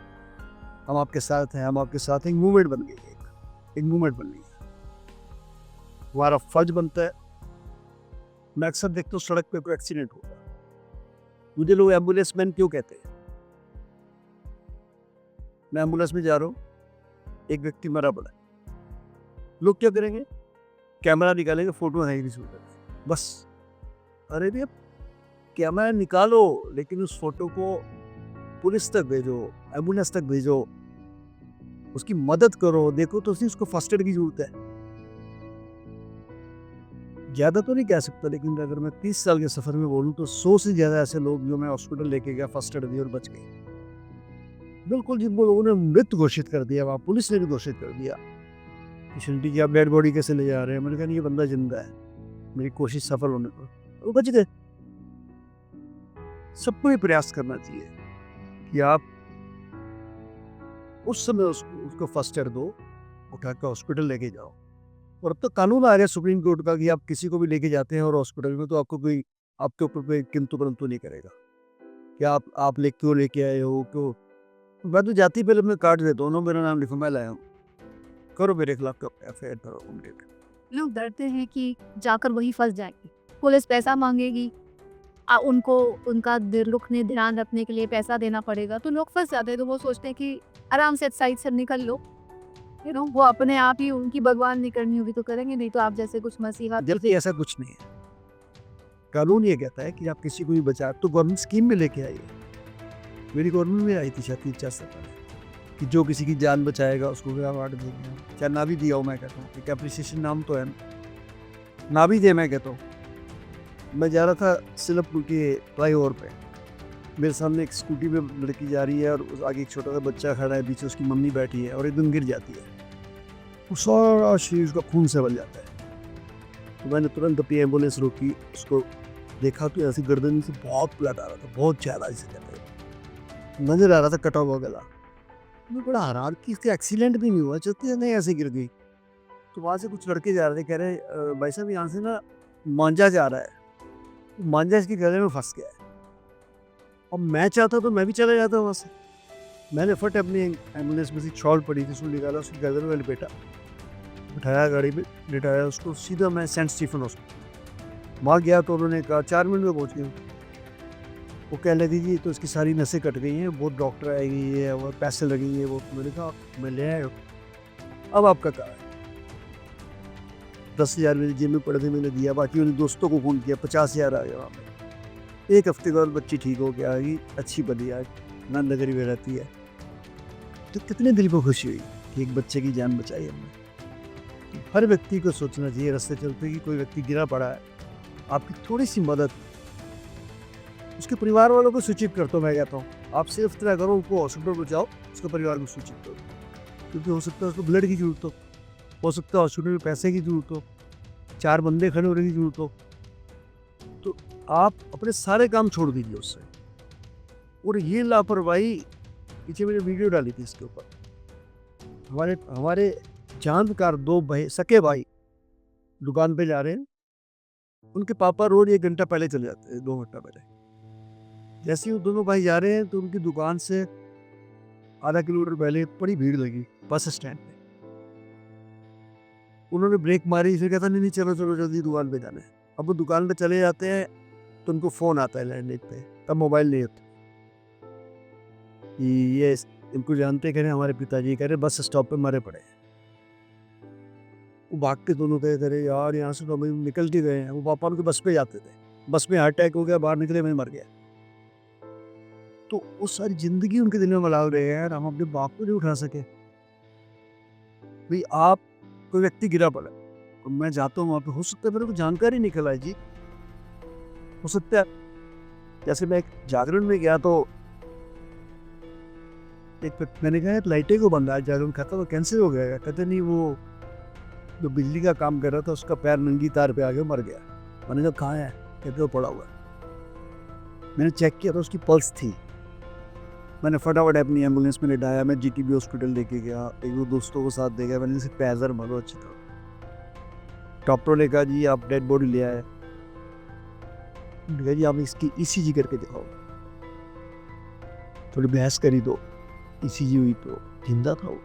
S2: हम आपके साथ हैं, हम आपके साथ हैं। एक मूवमेंट बन गई, एक मूवमेंट बन गई। हमारा फर्ज बनता है। मैं अक्सर देखता हूँ सड़क पे कोई एक्सीडेंट होगा, मुझे लोग एम्बुलेंस मैन क्यों कहते हैं? मैं एम्बुलेंस में जा रहा हूँ, एक व्यक्ति मरा पड़ा है, लोग क्या करेंगे? कैमरा निकालेंगे, फोटो है नहीं सूट, बस। अरे भैया कैमरा निकालो, लेकिन उस फोटो को पुलिस तक भेजो, एम्बुलेंस तक भेजो, उसकी मदद करो। देखो तो उसको फर्स्ट एड की जरूरत है। ज़्यादा तो नहीं कह सकता, लेकिन अगर मैं 30 साल के सफ़र में बोलूँ तो 100 से ज़्यादा ऐसे लोग जो मैं हॉस्पिटल लेके गया, फर्स्ट एड दी और बच गए। बिल्कुल, जिनको लोगों ने मृत घोषित कर दिया, वहाँ पुलिस ने भी घोषित कर दिया कि शंटी जी आप डेड बॉडी कैसे ले जा रहे हैं? मैंने कहा नहीं, ये बंदा जिंदा है, मेरी कोशिश सफल होने पर, वो बच गए। सबको ये प्रयास करना चाहिए कि आप उस समय उसको फर्स्ट एड दो, उठा कर हॉस्पिटल लेके जाओ। और अब तो कानून आ गया सुप्रीम कोर्ट का कि आप किसी को भी लेके जाते हैं और हॉस्पिटल में, तो आपको कोई आपके ऊपर कोई किंतु परंतु नहीं करेगा कि आप क्यों लेके आए हो, क्यों। मैं तो जाती पहले मैं काट देता हूँ ना, मेरा नाम लिखो, मैं लाया हूँ, करो मेरे खिलाफ एफ आई आर करो कंप्लीट।
S1: लोग डरते हैं कि जाकर वही फंस जाएंगे, पुलिस पैसा मांगेगी, उनको उनका दिल रुखने ध्यान रखने के लिए पैसा देना पड़ेगा, तो लोग फंस जाते हैं। तो वो सोचते हैं कि आराम से साइड से निकल लो, वो अपने आप ही उनकी भगवान नहीं करनी होगी तो करेंगे, नहीं तो आप जैसे कुछ मसीहा
S2: जबकि ऐसा कुछ नहीं है। कानून ये कहता है कि आप किसी को भी बचा, तो गवर्नमेंट स्कीम में लेके आइए। मेरी गवर्नमेंट में आई थी शायद 3-4 साल पहले कि जो किसी की जान बचाएगा उसको भी अवार्ड देंगे। चाहे ना भी दिया हो, मैं कहता हूँ एक एप्रिसिएशन नाम तो है ना भी दे। मैं कहता हूँ, मैं जा रहा था सिलमपुर के फ्लाईओवर पे, मेरे सामने एक स्कूटी पे लड़की जा रही है और आगे एक छोटा सा बच्चा खड़ा है, पीछे उसकी मम्मी बैठी है और एकदम गिर जाती है, वो सारा शरीर उसका खून से भर जाता है। तो मैंने तुरंत अपनी एम्बुलेंस रोकी, उसको देखा तो ऐसी गर्दन से बहुत ब्लड आ रहा था, बहुत ज़्यादा, जिसे कहते हैं नजर आ रहा था कटा हुआ गला। मैं बड़ा हैरान कि इसका एक्सीडेंट भी नहीं हुआ, चलती नहीं ऐसे गिर गई। तो वहाँ से कुछ लड़के जा रहे थे, कह रहे भाई साहब यहाँ से ना मांझा जा रहा है, मांझा इसके गले में फंस गया है। अब मैं चाहता तो मैं भी चला जाता वहाँ से। मैंने फट अपनी एम्बुलेंस में से शॉल पड़ी थी, उसको निकाला, उसकी गर्दन में लपेटा, बिठाया गाड़ी में, लिटाया उसको, सीधा मैं सेंट स्टीफन हॉस्पिटल वहाँ गया। तो उन्होंने कहा 4 मिनट में पहुँच गया। वो कह लगी जी तो इसकी सारी नसें कट गई हैं, बहुत डॉक्टर आएगी है और पैसे लगेंगे वो। मैंने कहा मैं ले आया हूँ, अब आपका क्या है। 10,000 मेरी जेब में पड़े थे, मैंने दिया, बाकी उन्हें दोस्तों को फ़ोन किया, 50,000 आ गया वहाँ पे। 1 हफ्ते के बाद बच्ची ठीक हो गया, आई अच्छी बनी, आज नंदनगरी में रहती है। तो कितने दिल को खुशी हुई कि एक बच्चे की जान बचाई हमने। हर व्यक्ति को सोचना चाहिए रास्ते चलते कि कोई व्यक्ति गिरा पड़ा है, आपकी थोड़ी सी मदद उसके परिवार वालों को सूचित करता हूँ। मैं कहता हूँ आप सिर्फ इतना करो, उनको हॉस्पिटल पहुँचाओ, उसके परिवार को सूचित करो, क्योंकि हो सकता है उसको ब्लड की जरूरत हो सकता है हॉस्पिटल में पैसे की जरूरत हो, 4 बंदे खड़े होने की जरूरत हो। तो आप अपने सारे काम छोड़ दीजिए उससे। और ये लापरवाही, पीछे मैंने वीडियो डाली थी इसके ऊपर, हमारे जानकार 2 भाई, सके भाई, दुकान पे जा रहे हैं, उनके पापा रोज 1 घंटा पहले चले जाते हैं, 2 घंटा पहले। जैसे ही वो दोनों भाई जा रहे हैं तो उनकी दुकान से आधा किलोमीटर पहले बड़ी भीड़ लगी बस स्टैंड पे। उन्होंने ब्रेक मारी, फिर कहता नहीं चलो चलो जल्दी दुकान पे जाना है। अब वो दुकान पे चले जाते हैं तो उनको फ़ोन आता है लैंडलाइन पे, तब मोबाइल नहीं होता कि ये इनको जानते, कह रहे हमारे पिताजी, कह रहे बस स्टॉप पे मरे पड़े हैं। वो भाग के दोनों कह रहे यार यहाँ से तो अभी निकल के गए हैं। वो पापा उनके बस पे जाते थे, बस में हार्ट अटैक हो गया, बाहर निकले मैं मर गया। तो वो सारी जिंदगी उनके दिल में मलाल रहे हैं यार, हम अपने बाप को नहीं उठा सके। भाई आप, कोई व्यक्ति गिरा पड़ा तो मैं जाता हूँ वहाँ पे, हो सकता है मेरे को जानकारी निकल आए जी, हो सकता है। जैसे मैं एक जागरण में गया तो मैंने कहा लाइटें को बंद, आज जागरण खाता तो कैंसिल हो गया। कहते नहीं, वो जो बिजली का काम कर रहा था उसका पैर नंगी तार पे आगे मर गया। मैंने कहा कहाँ है, कहते वो पड़ा हुआ है। मैंने चेक किया तो उसकी पल्स थी। मैंने फटाफट अपनी एम्बुलेंस में लेटाया, मैं जीटीबी हॉस्पिटल लेके गया, 1-2 दोस्तों को साथ दे गया। मैंने इसे पैजर मारो अच्छी तरह। डॉक्टर ने कहा जी आप डेड बॉडी ले आए, जी आप इसकी ईसीजी करके दिखाओ। थोड़ी बहस करी तो ईसीजी हुई तो जिंदा था वो।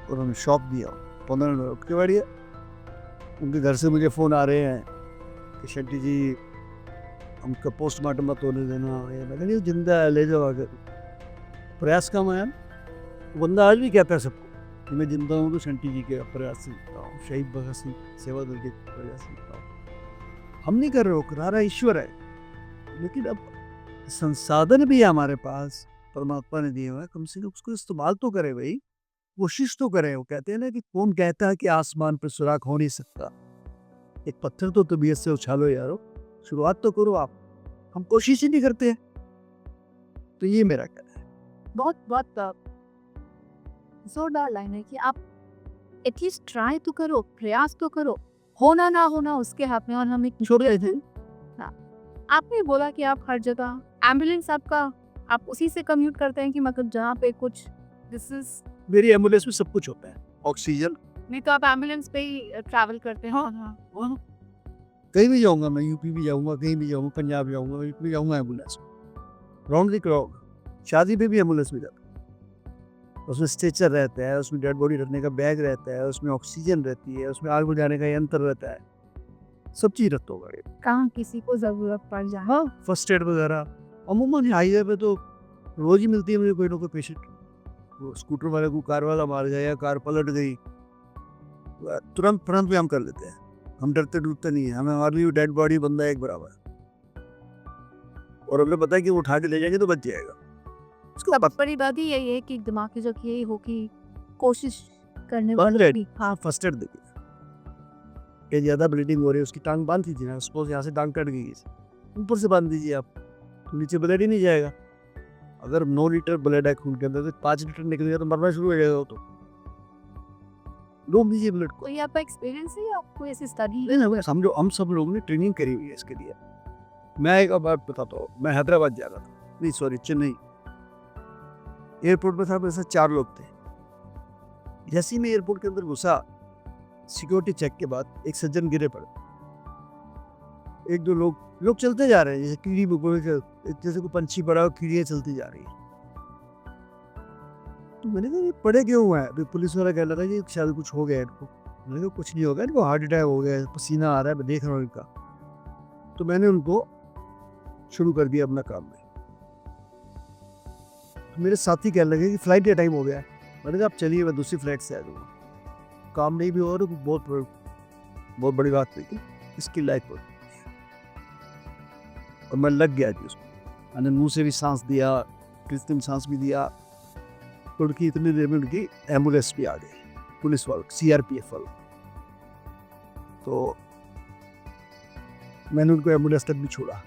S2: उन्होंने शॉक दिया, 15 मिनट के बाद उनके घर से मुझे फ़ोन आ रहे हैं कि शेट्टी जी हमका पोस्टमार्टम मत होने देना। मैं नहीं, जिंदा है, ले जाओ आकर। प्रयास का मैं बंदा आज भी कहता है सबको कि मैं जिंदा हूँ तो शेट्टी जी के प्रयास से जीता हूँ, शहीद भगत सिंह सेवा दल के प्रयास से जीता हूँ। हम नहीं कर रहे हो, करा रहा ईश्वर है। लेकिन अब संसाधन भी है हमारे पास, परमात्मा ने दिए हुए हैं, कम से कम उसको इस्तेमाल तो करे भाई, कोशिश तो करें। वो कहते हैं ना कि कौन कहता है कि आसमान पर सुराख हो नहीं सकता। एक पत्थर तो तबीयत से उछालो यारो, शुरुआत तो करो आप। हम कोशिश ही नहीं करते हैं। तो ये मेरा कहना है।
S1: बहुत जोरदार लाइन है कि आप एटलीस्ट ट्राई तो करो, प्रयास तो करो, होना ना होना उसके हाथ में। और हम एक छोटे थे, आपने बोला कि आप हर जगह एम्बुलेंस आपका, आप उसी से कम्यूट करते हैं कि मतलब जहाँ पे कुछ दिस इज,
S2: मेरी एम्बुलेंस में सब कुछ होता है, ऑक्सीजन।
S1: नहीं तो आप एम्बुलेंस पे ही ट्रैवल करते हैं।
S2: हाँ, कहीं भी जाऊँगा मैं, यूपी भी जाऊँगा, कहीं भी जाऊँगा, पंजाब जाऊँगा, यूपी जाऊँगा एम्बुलेंस में, राउंड द क्लॉक। शादी पे भी एम्बुलेंस में जाता हूँ। उसमें स्ट्रेचर रहता है, उसमें डेड बॉडी रखने का बैग रहता है, उसमें ऑक्सीजन रहती है, उसमें आग बुझाने का यंत्र रहता है, सब चीज़ रखता हूँ गाड़ी में।
S1: कहाँ किसी को ज़रूरत पड़ जाए।
S2: हाँ, फर्स्ट एड वगैरह अमूमन हाईवे पे तो रोज़ ही मिलती है मुझे कोई ना कोई पेशेंट। वो स्कूटर वाले को कार वाला मार गया या कार पलट गई, तुरंत में हम कर लेते हैं। हम डरते डरते नहीं है, हमें हमारे लिए डेड बॉडी बंदा एक बराबर है, और हमें पता है कि वो उठा के ले जाएंगे तो बच जाएगा। उसको
S1: सब बड़ी बात ही यही है कि दिमाग की जब यही हो कि कोशिश करने
S2: बांध
S1: वाले
S2: रहे
S1: भी।
S2: हाँ, फर्स्ट एड देखिए कि ज़्यादा ब्लीडिंग हो रही है, उसकी टांग बांध दीजिए ना। सपोज यहाँ से टांग कट गई, ऊपर से बांध दीजिए आप, तो नीचे ब्लड ही नहीं जाएगा। अगर 9 लीटर ब्लड है खून के अंदर तो 5 लीटर निकल गया तो मरना शुरू हो जाएगा वो तो। रोक दीजिए ब्लड को।
S1: कोई आपका एक्सपीरियंस है या आपको ऐसी स्टडी?
S2: नहीं ना, समझो हम सब लोगों ने ट्रेनिंग करी हुई है इसके लिए। मैं एक बात बताता हूँ, मैं हैदराबाद जा रहा था, नहीं सॉरी चेन्नई, एयरपोर्ट पे था, मेरे साथ 4 लोग थे। जैसे ही मैं एयरपोर्ट के अंदर घुसा, सिक्योरिटी चेक के बाद एक सज्जन गिरे पड़े। 1-2 लोग चलते जा रहे हैं जैसे कीड़ी जैसे कोई पंछी पड़ा हो, कीड़ियाँ चलती जा रही है। तो मैंने कहा ये पड़े क्यों हुआ है? तो पुलिस वाला कह रहा था कि शायद कुछ हो गया इनको। मैंने कहा कुछ नहीं होगा, इनको हार्ट अटैक हो गया है, पसीना आ रहा है, मैं देख रहा हूँ इनका। तो मैंने उनको शुरू कर दिया अपना काम में। तो मेरे साथी कहने लगे कि फ्लाइट का टाइम हो गया है। मैंने कहा आप चलिए, मैं दूसरी फ्लाइट से आ जाऊँगा। काम नहीं भी हो रहा, बहुत बड़ी बात नहीं थी, इसकी लाइफ पर। और मैं लग गया जी उसको, मैंने मुंह से भी सांस दिया, कृत्रिम सांस भी दिया। उनकी इतनी देर में उनकी एम्बुलेंस भी आ गई, पुलिस वालों, CRPF वालों। तो मैंने उनको एम्बुलेंस तक भी छोड़ा।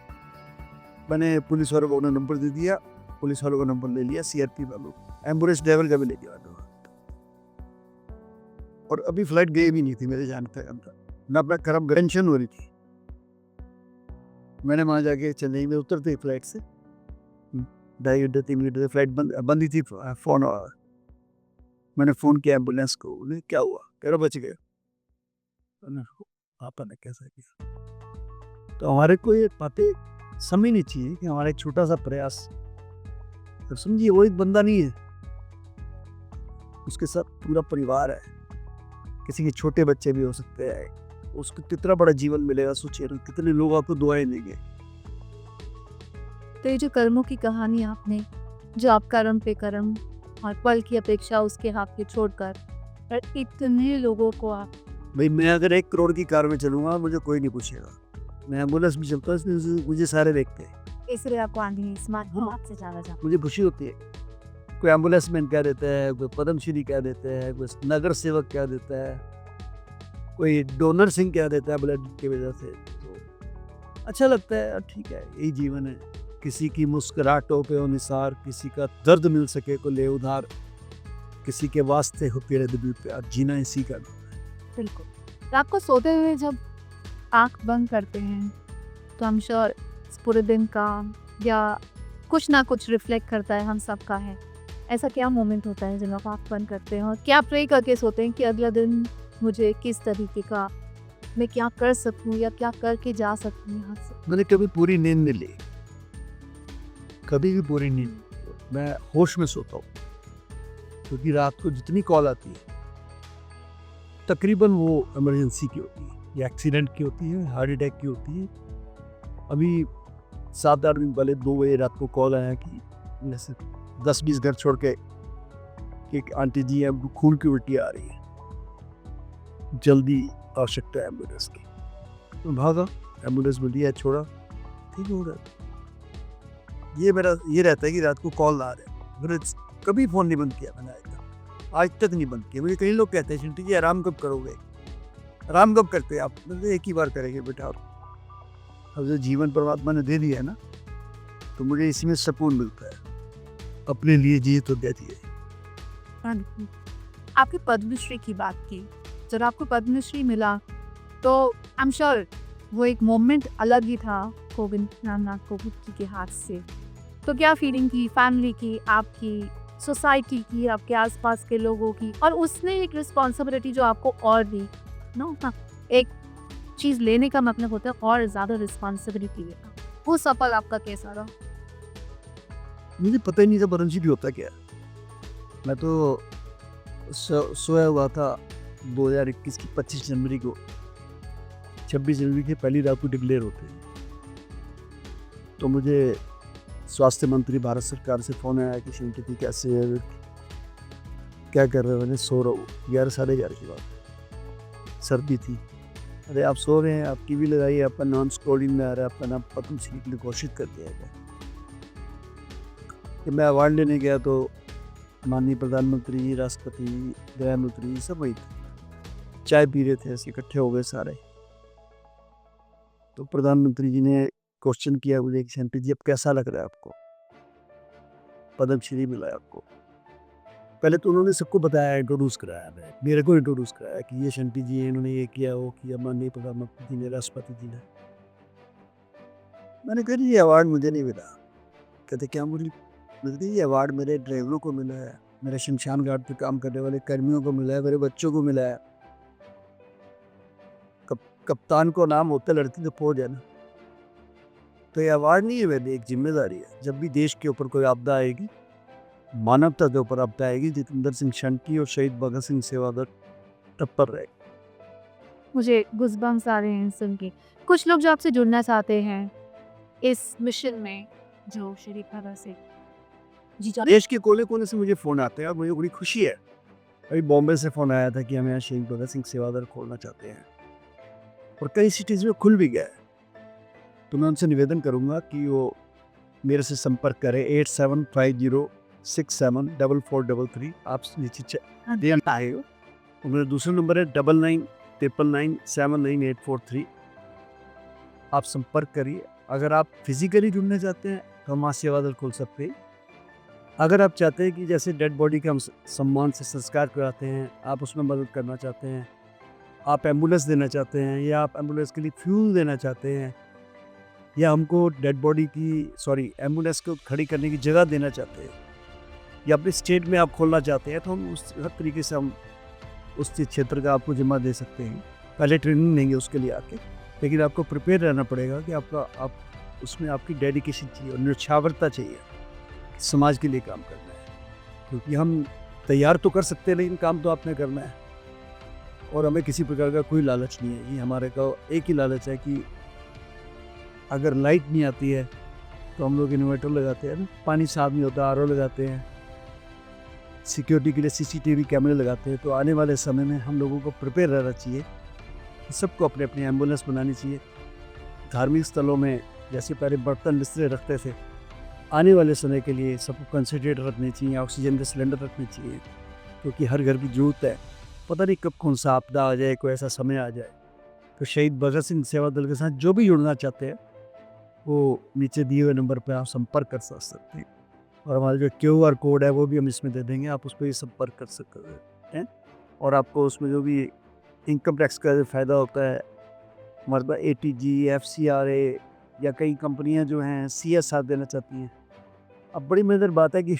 S2: मैंने पुलिस वालों को उन्हें नंबर दे दिया, पुलिस वालों का नंबर ले लिया, CRPF वालों, एम्बुलेंस ड्राइवर का भी ले लिया। और अभी फ्लाइट गई भी नहीं थी मेरे जाने तक अंदर, मैं अपना कर्म टेंशन हो रही थी। मैंने वहाँ जाके चेन्नई में उतरते ही फ्लाइट से 2.5 घंटे 3 घंटे से फ्लाइट बंदी थी। फ़ोन मैंने फ़ोन किया एम्बुलेंस को, बोले क्या हुआ? कह रहा बच गए। पापा ने कैसा किया? तो हमारे को ये बातें समझनी चाहिए कि हमारा एक छोटा सा प्रयास, तो समझिए वो एक बंदा नहीं है, उसके साथ पूरा परिवार है, किसी के छोटे बच्चे भी हो सकते हैं, उसको कितना बड़ा जीवन मिलेगा। सोचिए ना, कितने लोग आपको दुआएं देंगे।
S1: तो ये जो कर्मों की कहानी आपने, जो आप कर्म पे कर्म और पल की अपेक्षा उसके हाथ पे छोड़कर और इतने लोगों को आप
S2: भाई मैं अगर 1 करोड़ की कार में चलूंगा मुझे कोई नहीं पूछेगा। मैं एम्बुलेंस में चलता हूँ, इसलिए मुझे सारे देखते हैं,
S1: इसलिए आपको आंधी स्मार्ट हाथ से जाना जाता
S2: मुझे खुशी होती है। कोई एम्बुलेंस मैन कह देता है, कोई पद्मश्री कह देता है, कोई नगर सेवक कह देता है, कोई डोनर सिंह कह देता है ब्लड की वजह से। तो अच्छा लगता है, ठीक है, यही जीवन है। किसी की मुस्कुराहटों पे हो निसार, किसी का दर्द मिल सके को ले उधार, किसी के वास्ते हो तेरे दिल पे आज जीना इसी का।
S1: बिल्कुल। रात को सोते हुए जब आँख बंद करते हैं तो हम श्योर पूरे दिन का या कुछ ना कुछ रिफ्लेक्ट करता है, हम सब का है। ऐसा क्या मोमेंट होता है जब आप आँख बंद करते हैं और क्या प्रे करके सोते हैं कि अगला दिन मुझे किस तरीके का, मैं क्या कर सकूं या क्या करके जा सकूं यहाँ से?
S2: मैंने कभी पूरी नींद नहीं ली, कभी भी पूरी नींद नहीं ली। मैं होश में सोता हूँ, क्योंकि रात को जितनी कॉल आती है तकरीबन वो इमरजेंसी की होती है, या एक्सीडेंट की होती है, हार्ट अटैक की होती है। अभी 7-8 दिन पहले 2 बजे रात को कॉल आया कि जैसे 10-20 घर छोड़ के कि एक आंटी जी अब खून की उल्टी आ रही है, जल्दी आवश्यकता है एम्बुलेंस की। तो भागा, एम्बुलेंस मिली है, छोड़ा, ठीक हो गया। ये मेरा ये रहता है कि रात को कॉल आ रहे हैं। मैंने कभी फ़ोन नहीं बंद किया, मैंने आज तक नहीं बंद किया। मुझे कई लोग कहते हैं चिंटू जी आराम कब करोगे, आराम कब करते हैं आप? मतलब एक ही बार करेंगे बेटा, अब जो जीवन परमात्मा ने दे दिया है ना, तो मुझे इसी में सुकून मिलता है। अपने लिए जिए तो क्या जिए।
S1: आपकी पद्मश्री की बात की, जब आपको पद्मश्री मिला तो आई एम श्योर वो एक मोमेंट अलग ही था गोविंद रामनाथ कोविंद जी के हाथ से। तो क्या फीलिंग थी फैमिली की, आपकी, सोसाइटी की, आपके आसपास के लोगों की, और उसने एक रिस्पॉन्सिबिलिटी जो आपको और दी नो, हाँ, एक चीज़ लेने का मतलब होता है और ज़्यादा रिस्पॉन्सिबिलिटी लेना। वो सफल आपका कैसा रहा?
S2: मुझे पता ही नहीं था पतंजलि होता क्या है। मैं तो सोया हुआ था 2021 की 25 जनवरी को। 26 जनवरी की पहली रात को डिक्लेयर होते हैं। तो मुझे स्वास्थ्य मंत्री भारत सरकार से फ़ोन आया कि शिवटी कैसे है, क्या कर रहे हो? मैंने सो रहा हूँ। 11 साढ़े 11 की बात, सर्दी थी। अरे आप सो रहे हैं, आपकी भी लगाइए, आपका नाम स्क्रॉलिंग में आ रहा है, आपका नाम पद्मश्री के लिए घोषित कर दिया गया। कि मैं अवार्ड लेने गया तो माननीय प्रधानमंत्री, राष्ट्रपति, गृह मंत्री सब वही थे, चाय पी रहे थे, ऐसे इकट्ठे हो गए सारे। तो प्रधानमंत्री जी ने क्वेश्चन किया मुझे कि शंटी जी अब कैसा लग रहा है आपको, पद्मश्री मिला है आपको। पहले तो उन्होंने सबको बताया, इंट्रोड्यूस कराया, मेरे को इंट्रोड्यूस कराया कि ये शंटी जी हैं, इन्होंने ये किया वो किया, माननीय प्रधानमंत्री जी ने, राष्ट्रपति जी ने। मैंने कहा ये अवार्ड मुझे नहीं मिला। कहते क्या मुझे? मैंने कहा ये अवार्ड मेरे ड्राइवरों को मिला है, मेरे शमशान घाट पे काम करने वाले कर्मियों को मिला है, मेरे बच्चों को मिला है। कप्तान को नाम होता लड़की तो फौज है ना। तो ये अवार्ड नहीं है, मेरी एक जिम्मेदारी है। जब भी देश के ऊपर कोई आपदा आएगी, मानवता के ऊपर आपदा आएगी, जितेंद्र सिंह शंटी और शहीद भगत सिंह सेवादर तत्पर रहे।
S1: मुझे गूज़बम्प्स आ रहे हैं सुन के। कुछ लोग जो आपसे जुड़ना चाहते हैं इस मिशन में जो शरीफ भगत सिंह जी जान
S2: देश के कोने कोने से मुझे फ़ोन आते हैं और मुझे बड़ी खुशी है। अभी बॉम्बे से फ़ोन आया था कि हम यहाँ शहीद भगत सिंह सेवादर खोलना चाहते हैं और कई सिटीज़ में खुल भी गया है। तो मैं उनसे निवेदन करूँगा कि वो मेरे से संपर्क करें 8750674433। आप नीचे देना आए हो। और मेरा दूसरा नंबर है 9999979843। आप संपर्क करिए। अगर आप फिजिकली जुड़ना चाहते हैं तो हम वहाँ सेवादल खोल सकते हैं। अगर आप चाहते हैं कि जैसे डेड बॉडी का हम सम्मान से संस्कार कराते हैं, आप उसमें मदद करना चाहते हैं, आप एम्बुलेंस देना चाहते हैं, या आप एम्बुलेंस के लिए फ्यूल देना चाहते हैं, या हमको डेड बॉडी की एम्बुलेंस को खड़ी करने की जगह देना चाहते हैं, या अपने स्टेट में आप खोलना चाहते हैं, तो हम उस हर तरीके से हम उस क्षेत्र का आपको जिम्मा दे सकते हैं। पहले ट्रेनिंग देंगे उसके लिए आके, लेकिन आपको प्रिपेयर रहना पड़ेगा कि आप उसमें आपकी डेडिकेशन चाहिए और निछावरता चाहिए। समाज के लिए काम करना है, क्योंकि हम तैयार तो कर सकते हैं लेकिन काम तो आपने करना है। और हमें किसी प्रकार का कोई लालच नहीं है। ये हमारे का एक ही लालच है कि अगर लाइट नहीं आती है तो हम लोग इन्वर्टर लगाते हैं ना, पानी साफ नहीं होता आरओ लगाते हैं, सिक्योरिटी के लिए सीसीटीवी कैमरे लगाते हैं। तो आने वाले समय में हम लोगों को प्रिपेयर रहना चाहिए। सबको अपने अपनी एम्बुलेंस बनानी चाहिए। धार्मिक स्थलों में जैसे पहले बर्तन बिस्तरे रखते थे, आने वाले समय के लिए सबको कंसंट्रेटर रखने चाहिए, ऑक्सीजन के सिलेंडर रखने चाहिए, क्योंकि हर घर की जरूरत है। पता नहीं कब कौन सा आपदा आ जाए, कोई ऐसा समय आ जाए। तो शहीद भगत सिंह सेवा दल के साथ जो भी जुड़ना चाहते हैं वो नीचे दिए हुए नंबर पर आप संपर्क कर सकते हैं। और हमारा जो QR कोड है वो भी हम इसमें दे देंगे, आप उस पर संपर्क कर सकते हैं। और आपको उसमें जो भी इनकम टैक्स का फ़ायदा होता है, हमारे पास ATG, FCRA या कई कंपनियां जो हैं CSR देना चाहती हैं। अब बड़ी मजेदार बात है कि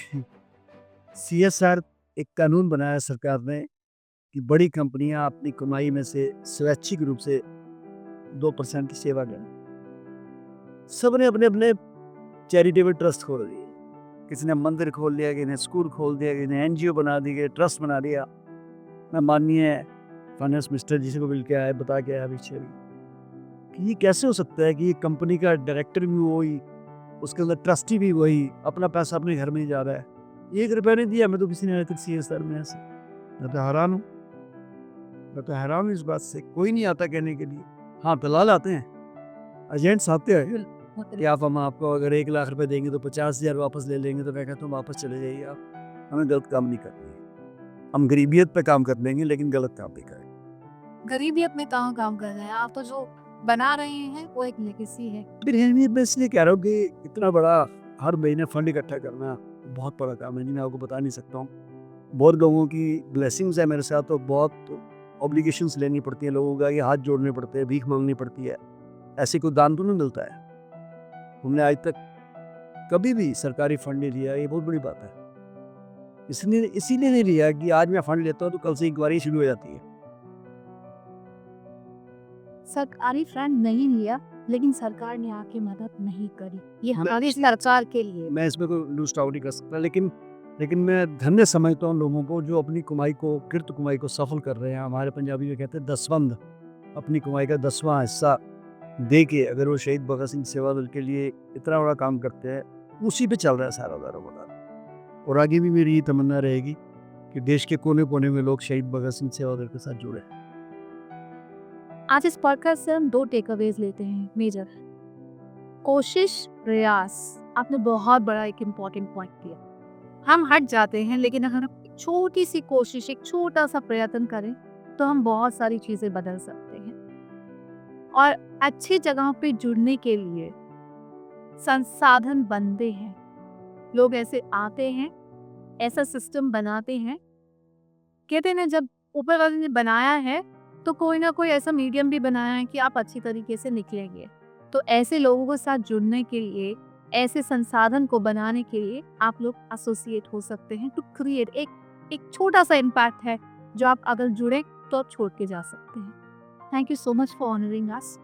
S2: CSR एक कानून बनाया है सरकार ने कि बड़ी कंपनियां अपनी कमाई में से स्वैच्छिक रूप से 2% की सेवा करें। सब ने अपने अपने चैरिटेबल ट्रस्ट खोल दिए। किसी ने मंदिर खोल लिया, किसी ने स्कूल खोल दिया, किसी ने NGO बना दी, किसी ट्रस्ट बना दिया। मैं माननीय फाइनेंस मिनिस्टर जी से को मिल के आया, बता के आया पीछे कि ये कैसे हो सकता है कि ये कंपनी का डायरेक्टर भी वही, उसके अंदर ट्रस्टी भी वही, अपना पैसा अपने घर में ही जा रहा है, 1 रुपया नहीं दिया। मैं तो किसी ने CSR में ऐसे, मैं तो हैरान हूँ। मैं तो हैरान हूँ इस बात से। कोई नहीं आता कहने के लिए। हाँ, दलाल आते हैं, एजेंट्स आते हैं कि आप हम आपको अगर 1 लाख रुपए देंगे तो 50,000 वापस ले लेंगे। तो मैं कहता हूँ वापस चले जाइए आप, हमें गलत काम नहीं करना है। हम गरीबियत पे काम कर लेंगे लेकिन गलत काम नहीं करेंगे।
S1: गरीबियत में कहाँ काम कर रहे हैं आप? तो जो बना रहे हैं वो एक लेगेसी है।
S2: गरीबियत में इसलिए कह रहा हूँ कि इतना बड़ा हर महीने फंड इकट्ठा करना बहुत बड़ा काम है जी, मैं आपको बता नहीं सकता हूँ। बहुत लोगों की ब्लेसिंग्स है मेरे साथ, तो बहुत ऑब्लिगेशंस लेनी पड़ती है लोगों का, ये हाथ जोड़ने पड़ते हैं, भीख मांगनी पड़ती है। ऐसे कोई दान तो नहीं मिलता है। हमने आज तक कभी भी सरकारी फंड नहीं लिया, ये बहुत बड़ी बात है। इसीलिए नहीं लिया कि आज मैं फंड लेता हूँ तो कल से इंक्वायरी शुरू हो जाती है।
S1: सरकारी फंड नहीं लिया, लेकिन सरकार ने आके मदद नहीं करी। ये हमारी सरकार के लिए।
S2: मैं इसमें कोई लूज टाउट नहीं कर सकता, लेकिन मैं धन्य समझता हूँ लोगों को जो अपनी कमाई को, कृत कमाई को सफल कर रहे हैं। हमारे पंजाबी में कहते हैं दसवंध, अपनी कमाई का 10वां हिस्सा दे के अगर वो शहीद भगत सिंह सेवा दल के लिए इतना बड़ा काम करते हैं, उसी पे चल रहा है सारा दारोमदार। और आगे भी मेरी ये तमन्ना रहेगी कि देश के कोने कोने में लोग शहीद भगत सिंह सेवा दल के साथ जुड़े।
S1: आज इस पॉडकास्ट से हम 2 टेकअवेज लेते हैं मेजर। कोशिश, प्रयास। आपने बहुत बड़ा एक इम्पॉर्टेंट पॉइंट किया। हम हट जाते हैं, लेकिन अगर हम एक छोटी सी कोशिश, एक छोटा सा प्रयत्न करें तो हम बहुत सारी चीजें बदल सकते हैं। और अच्छी जगहों पे जुड़ने के लिए संसाधन बनते हैं। लोग ऐसे आते हैं, ऐसा सिस्टम बनाते हैं। कहते हैं ना, जब ऊपर वाले ने बनाया है तो कोई ना कोई ऐसा मीडियम भी बनाया है कि आप अच्छी तरीके से निकलेंगे। तो ऐसे लोगों के साथ जुड़ने के लिए, ऐसे संसाधन को बनाने के लिए आप लोग एसोसिएट हो सकते हैं टू क्रिएट एक छोटा सा इम्पैक्ट है जो आप अगर जुड़े तो आप छोड़ के जा सकते हैं। Thank you so much for honouring us.